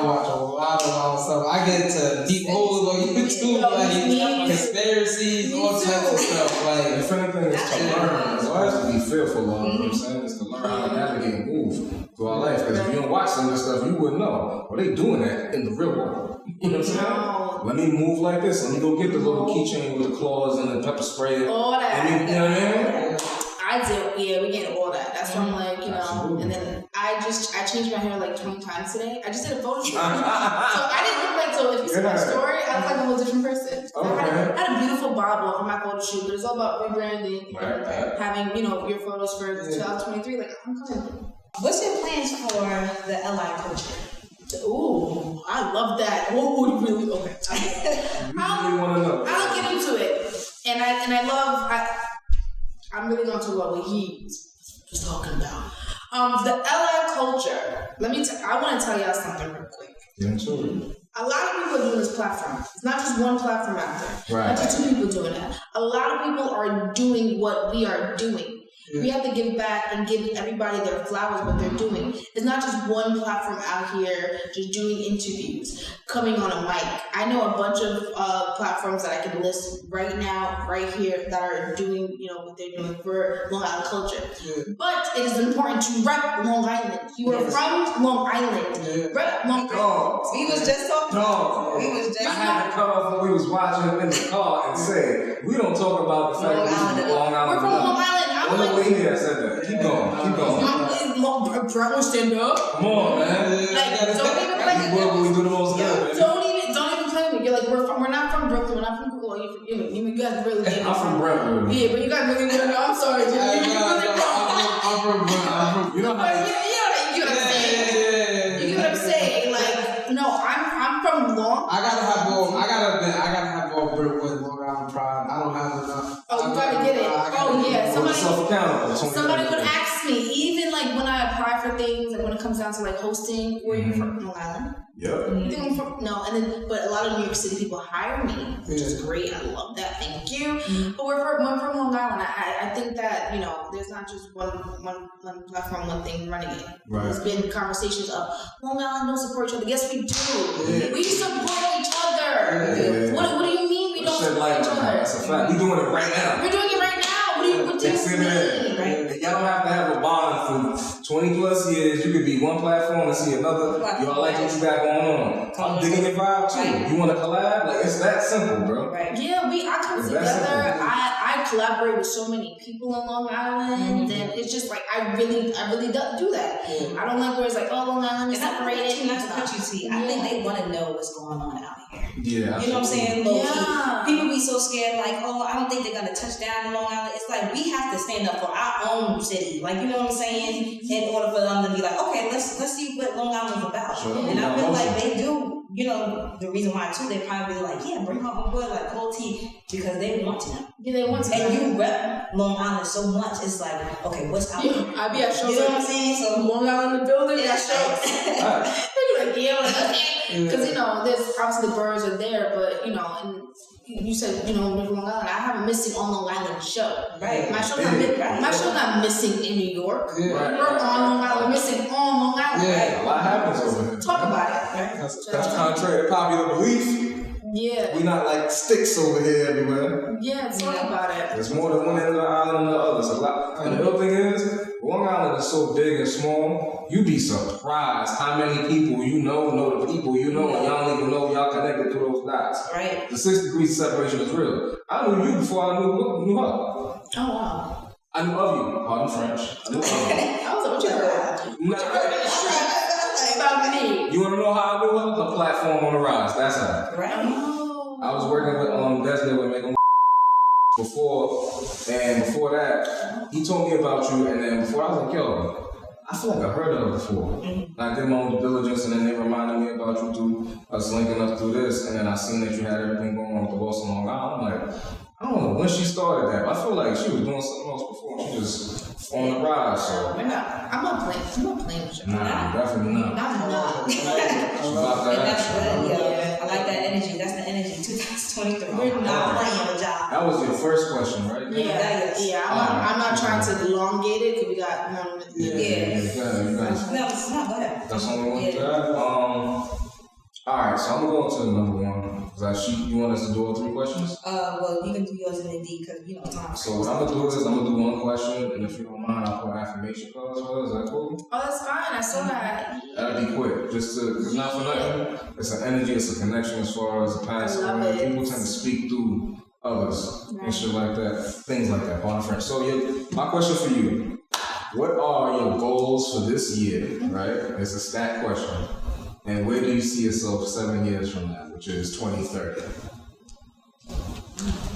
[SPEAKER 4] watch
[SPEAKER 2] a lot of stuff. I get into deep holes on YouTube, like conspiracies, all types of stuff. Like
[SPEAKER 3] the funny thing is to learn. So I have to be fearful of. You know what I'm saying? Is to learn how to navigate and move through our life. Because if you don't watch some of this stuff, you wouldn't know. Well, they doing that in the real world. You know what I'm saying? Let me move like this. Let me go get the little keychain with the claws and the pepper spray.
[SPEAKER 4] All that.
[SPEAKER 3] You know what I mean?
[SPEAKER 4] I do, yeah, we get all that. That's why I'm like, you know, absolutely. And then I changed my hair like 20 times today. I just did a photo shoot. So I didn't look like, so if you see my story, I look like a whole different person. I had a beautiful bob off for my photo shoot, but it's all about rebranding, you know, having, you know, your photos for 2023. Like, I'm coming.
[SPEAKER 1] What's your plans for the LI culture?
[SPEAKER 4] Ooh, I love that. Oh, really? Okay. I'll get into it. And I love, I'm really going to talk about what he was talking about. The LI culture. I want to tell y'all something real quick.
[SPEAKER 3] Yeah, sure.
[SPEAKER 4] A lot of people are doing this platform. It's not just one platform out there.
[SPEAKER 3] Right.
[SPEAKER 4] Not just two people doing that. A lot of people are doing what we are doing. Yeah. We have to give back and give everybody their flowers, what they're doing. It's not just one platform out here just doing interviews, coming on a mic. I know a bunch of platforms that I can list right now, right here, that are doing, you know, what they're doing for Long Island culture. Yeah. But it is important to rep Long Island. You are from Long Island. Yeah. Rep Long Island.
[SPEAKER 1] We was just talking.
[SPEAKER 3] I had to cut off when we was watching in the car and say, we don't talk about the fact that we're from Long Island.
[SPEAKER 4] We're from Long Island.
[SPEAKER 3] I said that. Keep going.
[SPEAKER 4] Brett will stand up.
[SPEAKER 3] Come on, man.
[SPEAKER 4] Like, don't even play
[SPEAKER 3] with me. We do the most good.
[SPEAKER 4] Don't even play with me. You're like, we're not from Brooklyn. We're not from Brooklyn. You guys really did.
[SPEAKER 3] I'm from Brooklyn.
[SPEAKER 4] Yeah, but you guys really did. I'm sorry, Jimmy.
[SPEAKER 3] I'm from Brooklyn. You know how
[SPEAKER 4] you get what I'm saying. Like, no, I'm from Long.
[SPEAKER 2] I gotta have both Brooklyn, Long Island pride. I don't have enough.
[SPEAKER 4] Oh, you gotta get it. Oh yeah, somebody would ask me, even like when I apply for things, like when it comes down to like hosting, where you from? Long Island?
[SPEAKER 3] Yep.
[SPEAKER 4] You think I'm from? No, but a lot of New York City people hire me, which is great. I love that. Thank you. But we're from Long Island. I think that, you know, there's not just one platform, one thing running it. Right. There's been conversations of Long Island don't support each other. Yes, we do. Yeah. We support each other. Yeah. What do you mean we don't support each other?
[SPEAKER 3] That's a fact. We're doing it right now.
[SPEAKER 4] We're doing it right now. What do you mean?
[SPEAKER 3] Right? Y'all don't have to have a bond for 20 plus years. You could be one platform and see another. Y'all like what you got going on. I'm digging your vibe too. Right. You want to collab? Like, it's that simple, bro.
[SPEAKER 4] Right. Yeah, I come together. I collaborate with so many people in Long Island, and it's just like I really do that. Yeah. I don't like where it's like, oh, Long Island is separated.
[SPEAKER 1] Not to cut you, see. I think they want to know what's going on out here.
[SPEAKER 3] Yeah.
[SPEAKER 1] You know what I'm saying? Low key. People be so scared, like, oh, I don't think they're gonna touch down in Long Island. It's like we have to stand up for our own city. Like, you know what I'm saying? In order for them to be like, okay, let's see what Long Island's about. Sure. And I feel like they do. You know, the reason why too, they probably be like, yeah, bring on board like Cold Tea, because they want to know.
[SPEAKER 4] Yeah, they want to.
[SPEAKER 1] And you rep Long Island so much, it's like, okay, what's out there?
[SPEAKER 4] I be at shows.
[SPEAKER 1] You know what I'm saying? So
[SPEAKER 4] Long Island in the building, yeah, shows. You're like, yeah, because you know, there's obviously the birds are there, but you know, and you said, you know, Long Island. I have a Missing on Long Island show.
[SPEAKER 1] Right.
[SPEAKER 4] My show's not missing in New York. Yeah. We're on Long Island, missing on Long Island.
[SPEAKER 3] Yeah,
[SPEAKER 4] right?
[SPEAKER 3] A lot happens over here.
[SPEAKER 4] Talk about it. Right?
[SPEAKER 3] That's contrary to popular belief.
[SPEAKER 4] Yeah.
[SPEAKER 3] We not like sticks over here everywhere.
[SPEAKER 4] Yeah, talk about it.
[SPEAKER 3] There's more than one end of the island than the other. So and the real thing is, Long Island is so big and small, you'd be surprised how many people you know the people you know, and y'all don't even know y'all connected through those dots.
[SPEAKER 1] Right.
[SPEAKER 3] The 6 degrees of separation is real. I knew you before I knew her.
[SPEAKER 4] Oh, wow.
[SPEAKER 3] I knew of you. Pardon French. I knew of you.
[SPEAKER 4] I was like, what you heard? What you heard in the street about me?
[SPEAKER 3] You want to know how I knew her? Her platform on the rise. That's how.
[SPEAKER 1] Right.
[SPEAKER 4] Oh.
[SPEAKER 3] I was working with Desmond with making before that, he told me about you, and then before I was like, yo, I feel like I heard of it before. Mm-hmm. I did my own due diligence, and then they reminded me about you through us linking up through this, and then I seen that you had everything going on with the Boston Long Island. I'm like, I don't know when she started that, but I feel like she was doing something else before. She just on the rise. So
[SPEAKER 4] I'm not playing with you.
[SPEAKER 3] nah, definitely not.
[SPEAKER 4] I'm not.
[SPEAKER 3] She's about that
[SPEAKER 1] And that's
[SPEAKER 3] action.
[SPEAKER 1] good, yeah. I like that energy. That's the energy. 2023. We're not playing with y'all.
[SPEAKER 3] That was your first question, right?
[SPEAKER 4] Yeah. I'm not trying to elongate it because we got 1 minute.
[SPEAKER 3] You guys.
[SPEAKER 1] No, it's not. Go ahead.
[SPEAKER 3] That's only one to that. Alright, so I'm going to number one. You want us to do all 3 questions?
[SPEAKER 1] Well, you can do yours in the D because time.
[SPEAKER 3] So what I'm gonna do is I'm gonna do one question, and if you don't mind, I'll put affirmation cards as well. Is that cool?
[SPEAKER 4] Oh, that's fine. I saw that.
[SPEAKER 3] That'll be quick. It's not for nothing. It's an energy. It's a connection as far as the past. People tend to speak through others and shit like that. Things like that. On friends. So my question for you: what are your goals for this year? Right? It's a stat question. And where do you see yourself 7 years from now, which is 2030?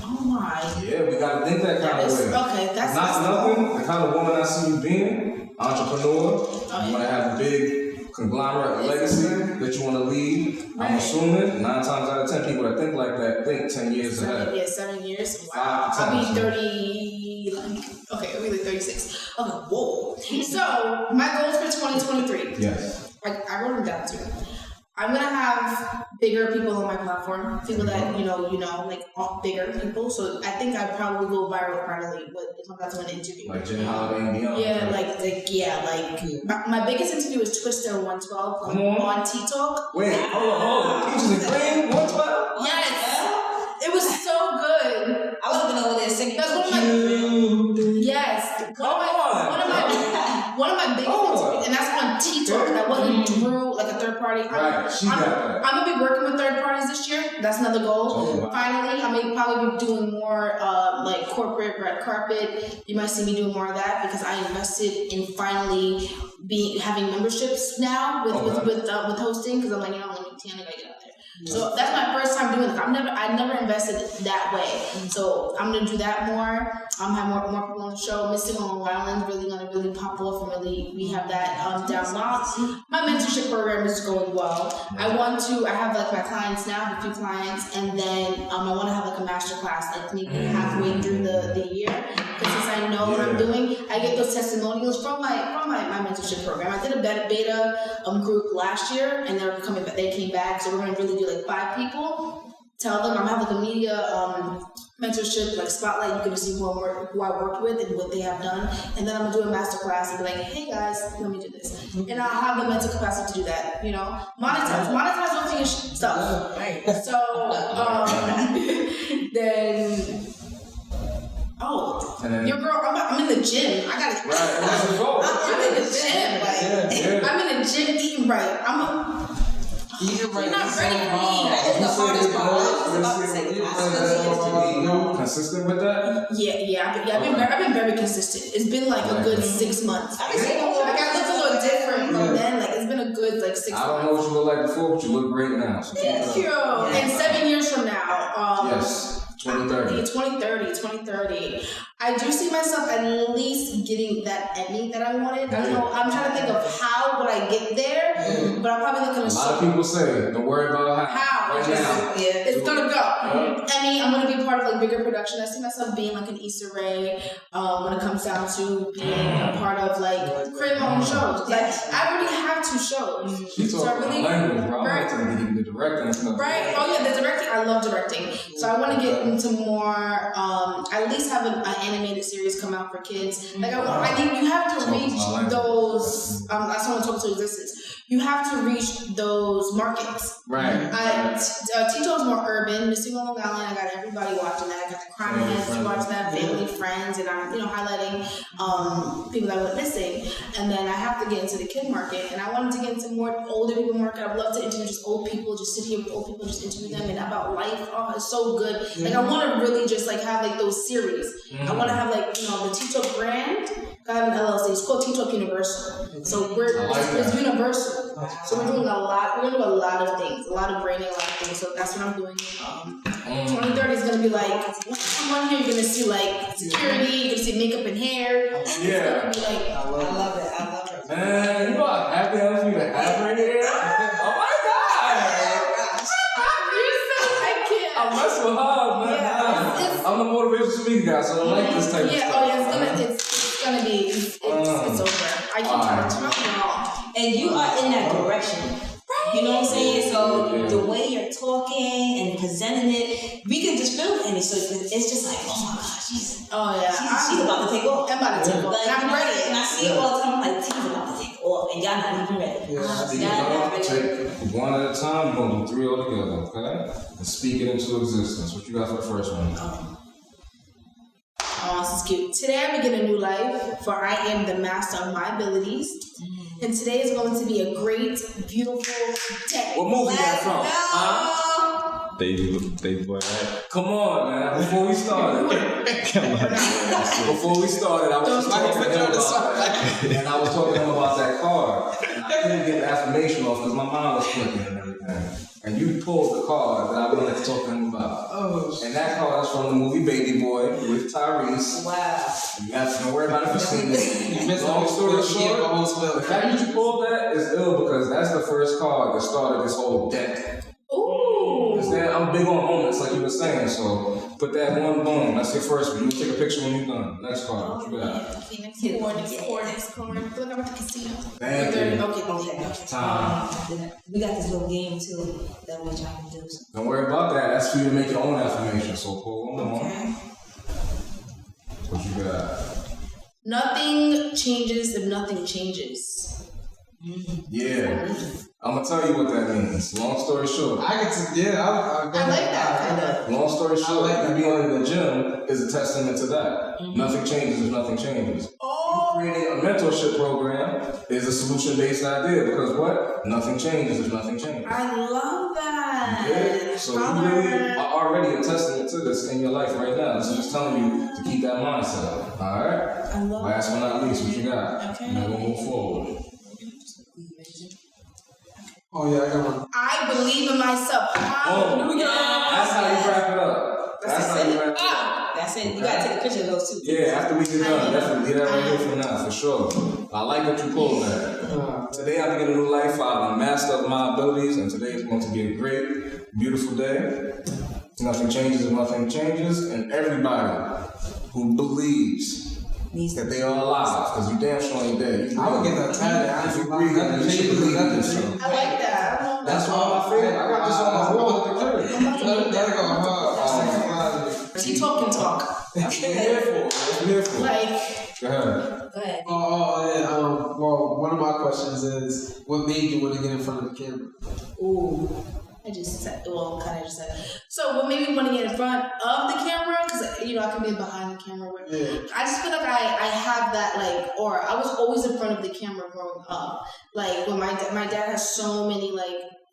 [SPEAKER 4] Oh my.
[SPEAKER 3] Yeah, we gotta think that kind of way.
[SPEAKER 4] Okay, that's
[SPEAKER 3] not nothing. The kind of woman I see you being, entrepreneur. You wanna have a big conglomerate legacy that you wanna leave. Right. I'm assuming 9 times out of 10 people that think like that think 10 years ahead.
[SPEAKER 4] Yeah, 7 years. Wow. I'll be 30. Okay, I'll be like 36. Okay, whoa. So my goals for 2023.
[SPEAKER 3] Yes.
[SPEAKER 4] I wrote them down too. I'm gonna have bigger people on my platform, people that you know, like bigger people. So I think I'd probably go viral finally when it comes out to an interview.
[SPEAKER 3] Like Jen Holiday and Beyonce.
[SPEAKER 4] Yeah, my biggest interview was Twister 112 on TikTok.
[SPEAKER 3] Wait, hold on. Peaches and Cream 112?
[SPEAKER 4] Yes. It was so good.
[SPEAKER 1] I was looking over there singing.
[SPEAKER 4] That's one of my. Yes. One of my biggest interviews, and that's on TikTok. That wasn't through like a third party.
[SPEAKER 3] Right, I'm
[SPEAKER 4] gonna be working with third parties this year. That's another goal. Finally, I may probably be doing more like corporate red carpet. You might see me doing more of that because I invested in finally having memberships now with hosting because I'm like, let me Tiana gotta get out there. So that's my first time doing this. I never invested that way. So I'm gonna do that more. Have more people on the show. Missing on Long Island really gonna pop off and we have that down locked. My mentorship program is going well. I have like my clients now, I have a few clients, and then I wanna have like a master class like maybe halfway through the year. Because since I know what I'm doing, I get those testimonials from my mentorship program. I did a beta group last year and they came back, so we're gonna really do like 5 people. Tell them I'm having like a media mentorship like spotlight. You're gonna see who I worked with and what they have done, and then I'm gonna do a master class and be like, hey guys, let me do this, and I'll have the mental capacity to do that. Monetize don't finish stuff. Right. So then. Your girl, I'm in the gym. I gotta. I'm in the gym. I'm in the gym eating right.
[SPEAKER 2] Eating right.
[SPEAKER 4] You're not ready for me.
[SPEAKER 1] That is the hardest part. I was about to say
[SPEAKER 3] consistent with that?
[SPEAKER 4] I've been very consistent. It's been like a good 6 months. I look a little different from then. Like it's been a good 6 months.
[SPEAKER 3] I don't know what you look like before, but you look great now. So
[SPEAKER 4] thank you. And 7 years from now,
[SPEAKER 3] yes.
[SPEAKER 4] 2030. I do see myself at least getting that Emmy that I wanted. I don't know. I'm trying to think of how would I get there, but I'm probably looking at
[SPEAKER 3] a lot of people say, don't worry about how. Right now.
[SPEAKER 4] It's gonna go. Emmy, I'm gonna be part of like bigger production. I see myself being like an Issa Rae when it comes down to being a part of like creating my own shows. Like I already have 2 shows.
[SPEAKER 3] She's talking language, bro. I'm going to get the directing and stuff.
[SPEAKER 4] Right. Oh yeah, the directing. I love directing. So I want to get into more. At least have an animated series come out for kids. Like I think you have to reach those. I just want to talk to existence. You have to reach those markets. Right. Tito's more urban. Missing on Long Island, I got everybody watching that. I got the crime heads watching that, family, friends, and I'm highlighting people that went missing. And then I have to get into the kid market, and I wanted to get into more older people market. I'd love to interview just old people, just sit here with old people, just interview them and about life. Oh, it's so good. Like I want to really just like have like those series. I want to have like the Tito brand. I have an LLC. It's called TikTok Universal. So it's universal. So we're doing a lot. We're gonna do a lot of things, a lot of branding, a lot of things. So that's what I'm doing. 2030 is gonna be like one here. You're gonna see like security. You're gonna see makeup and hair.
[SPEAKER 3] Yeah.
[SPEAKER 4] It's gonna be like,
[SPEAKER 1] I love it.
[SPEAKER 3] Man, you know how happy I am for you to have her here. Oh my God!
[SPEAKER 4] I can't.
[SPEAKER 3] I mess with her, man.
[SPEAKER 4] Yeah, it's
[SPEAKER 3] I'm the motivational speaker guy, so I like this type of stuff.
[SPEAKER 4] Oh yeah, it's over. I keep trying to tell y'all.
[SPEAKER 1] And you are in that direction. You know what I'm saying? So the way you're talking and presenting it, we can just feel it. So it's just like, oh my gosh, she's about to take off.
[SPEAKER 4] I'm about to take off.
[SPEAKER 1] Like,
[SPEAKER 4] I'm ready.
[SPEAKER 1] And I see it all the time. I'm like, she's about to take off, and y'all not even ready.
[SPEAKER 3] Take one at a time. You're gonna do 3 altogether, okay? And speak it into existence. What you got for the first one?
[SPEAKER 4] Oh, this is cute. Today I begin a new life, for I am the master of my abilities. And today is going to be a great, beautiful day.
[SPEAKER 3] What movie that from?
[SPEAKER 5] Baby boy, right?
[SPEAKER 3] Come on, man. Before we started, I was talking to him about that. And I was talking to him about that card. And I couldn't get the affirmation off because my mind was clicking and everything. And you pulled the card that I wanted to talk to him about. And that card is from the movie Baby Boy with Tyrese.
[SPEAKER 1] Wow.
[SPEAKER 3] You have to worry about it if you've seen it. Long story short, the fact that you pulled that is ill because that's the first card that started this whole deck.
[SPEAKER 4] Ooh.
[SPEAKER 3] I'm big on moments, like you were saying, so put that one boom. That's your first one. You take a picture when you're done. Next card. What you got?
[SPEAKER 4] Okay, next card. Look, I'm at the casino.
[SPEAKER 3] Thank you.
[SPEAKER 4] Okay.
[SPEAKER 3] Time.
[SPEAKER 1] We got this little game too that we're trying to do.
[SPEAKER 3] Don't worry about that. That's for you to make your own affirmation. So pull one more. What you got?
[SPEAKER 4] Nothing changes if nothing changes.
[SPEAKER 3] Yeah. I'm gonna tell you what that means. Long story short.
[SPEAKER 4] I like that kind of.
[SPEAKER 3] Long story short, you being in the gym is a testament to that. Nothing changes if nothing changes. Creating a mentorship program is a solution-based idea because what? Nothing changes if nothing changes.
[SPEAKER 4] I love that.
[SPEAKER 3] Yeah. So you really are already a testament to this in your life right now. So just telling you to keep that mindset. Alright?
[SPEAKER 4] I love
[SPEAKER 3] Last but not least, what you got?
[SPEAKER 4] Okay.
[SPEAKER 3] And then we'll move forward.
[SPEAKER 2] Oh yeah, I got one.
[SPEAKER 4] I believe in myself.
[SPEAKER 3] That's how you wrap it up. That's how you wrap it up.
[SPEAKER 1] That's it. You gotta take a picture of those two.
[SPEAKER 3] Yeah, after we get done, definitely get that right here from now, for sure. I like that you pulled that. Today I'm beginning a new life. I'm the master of my abilities, and today is going to be a great, beautiful day. Nothing changes if nothing changes, and everybody who believes that they are alive, because you damn sure ain't dead.
[SPEAKER 2] I would get that tatted.
[SPEAKER 3] If you breathe, you should believe in yourself.
[SPEAKER 4] I like that.
[SPEAKER 3] That's one of my favorite. I got this on my wall at the crib.
[SPEAKER 4] She talk.
[SPEAKER 3] That's what we're here for.
[SPEAKER 4] Like,
[SPEAKER 3] Go ahead.
[SPEAKER 2] Well, one of my questions is, what made you want to get in front of the camera?
[SPEAKER 4] ooh. I just said, So what made me want to get in front of the camera? Because, I can be behind the camera.
[SPEAKER 2] Yeah.
[SPEAKER 4] I just feel like I have that, or I was always in front of the camera growing up. Like, when my dad has so many,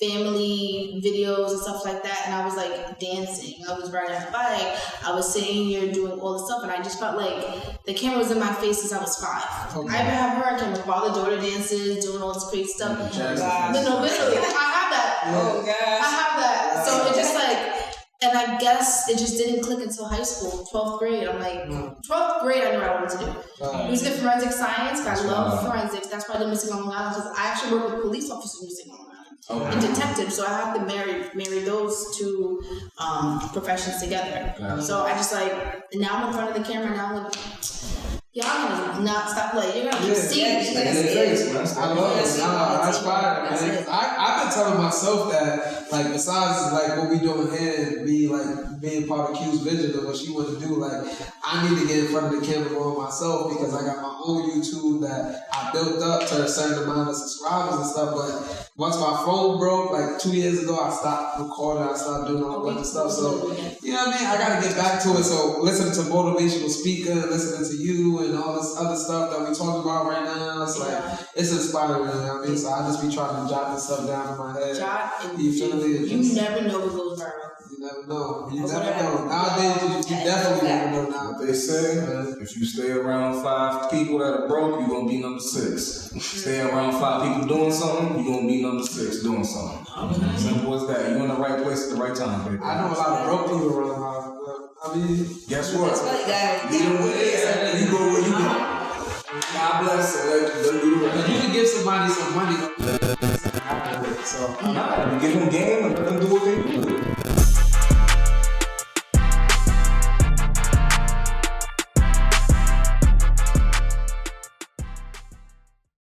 [SPEAKER 4] family videos and stuff like that, and I was, dancing. I was riding a bike. I was sitting here doing all this stuff, and I just felt like the camera was in my face since I was 5.
[SPEAKER 2] Okay.
[SPEAKER 4] I even have her on camera, father-daughter dances, doing all this crazy stuff.
[SPEAKER 3] Jackson.
[SPEAKER 4] No, literally, I have that.
[SPEAKER 1] Oh God.
[SPEAKER 4] I have that. So it just and I guess it just didn't click until high school, 12th grade. I'm like, 12th grade, I knew what I wanted to do. It was the forensic science. I love forensics. That's why I did missing on Long Island, because I actually work with police officers missing on Long Island and detectives. So I have to marry those two professions together. So I just now I'm in front of the camera. Now I'm like, y'all gonna not stop you're gonna keep seeing it.
[SPEAKER 2] I love it. That's fire, man. I've been telling myself that, besides what we doing here and being part of Q's vision of what she want to do, I need to get in front of the camera more myself because I got my own YouTube that I built up to a certain amount of subscribers and stuff. But once my phone broke, 2 years ago, I stopped recording. I stopped doing a whole bunch of stuff. So, you know what I mean? I got to get back to it. So, listening to motivational speaker, listening to you and all this other stuff that we talking about right now, it's inspiring. You know what I mean? So, I just be trying to jot this stuff down in my head.
[SPEAKER 4] You never know what goes viral.
[SPEAKER 2] You never know. Nowadays, you definitely never know now.
[SPEAKER 3] What they say, if you stay around 5 people that are broke, you're going to be number 6. Stay around 5 people doing something, you're going to be number 6 doing something. Simple as that. You're in the right place at the right time, baby.
[SPEAKER 2] I know a lot of broke people around my
[SPEAKER 3] guess what?
[SPEAKER 1] That's what you got.
[SPEAKER 3] You go where you go. God bless it.
[SPEAKER 2] If you can give somebody some money,
[SPEAKER 3] You give them game and let them do what they do.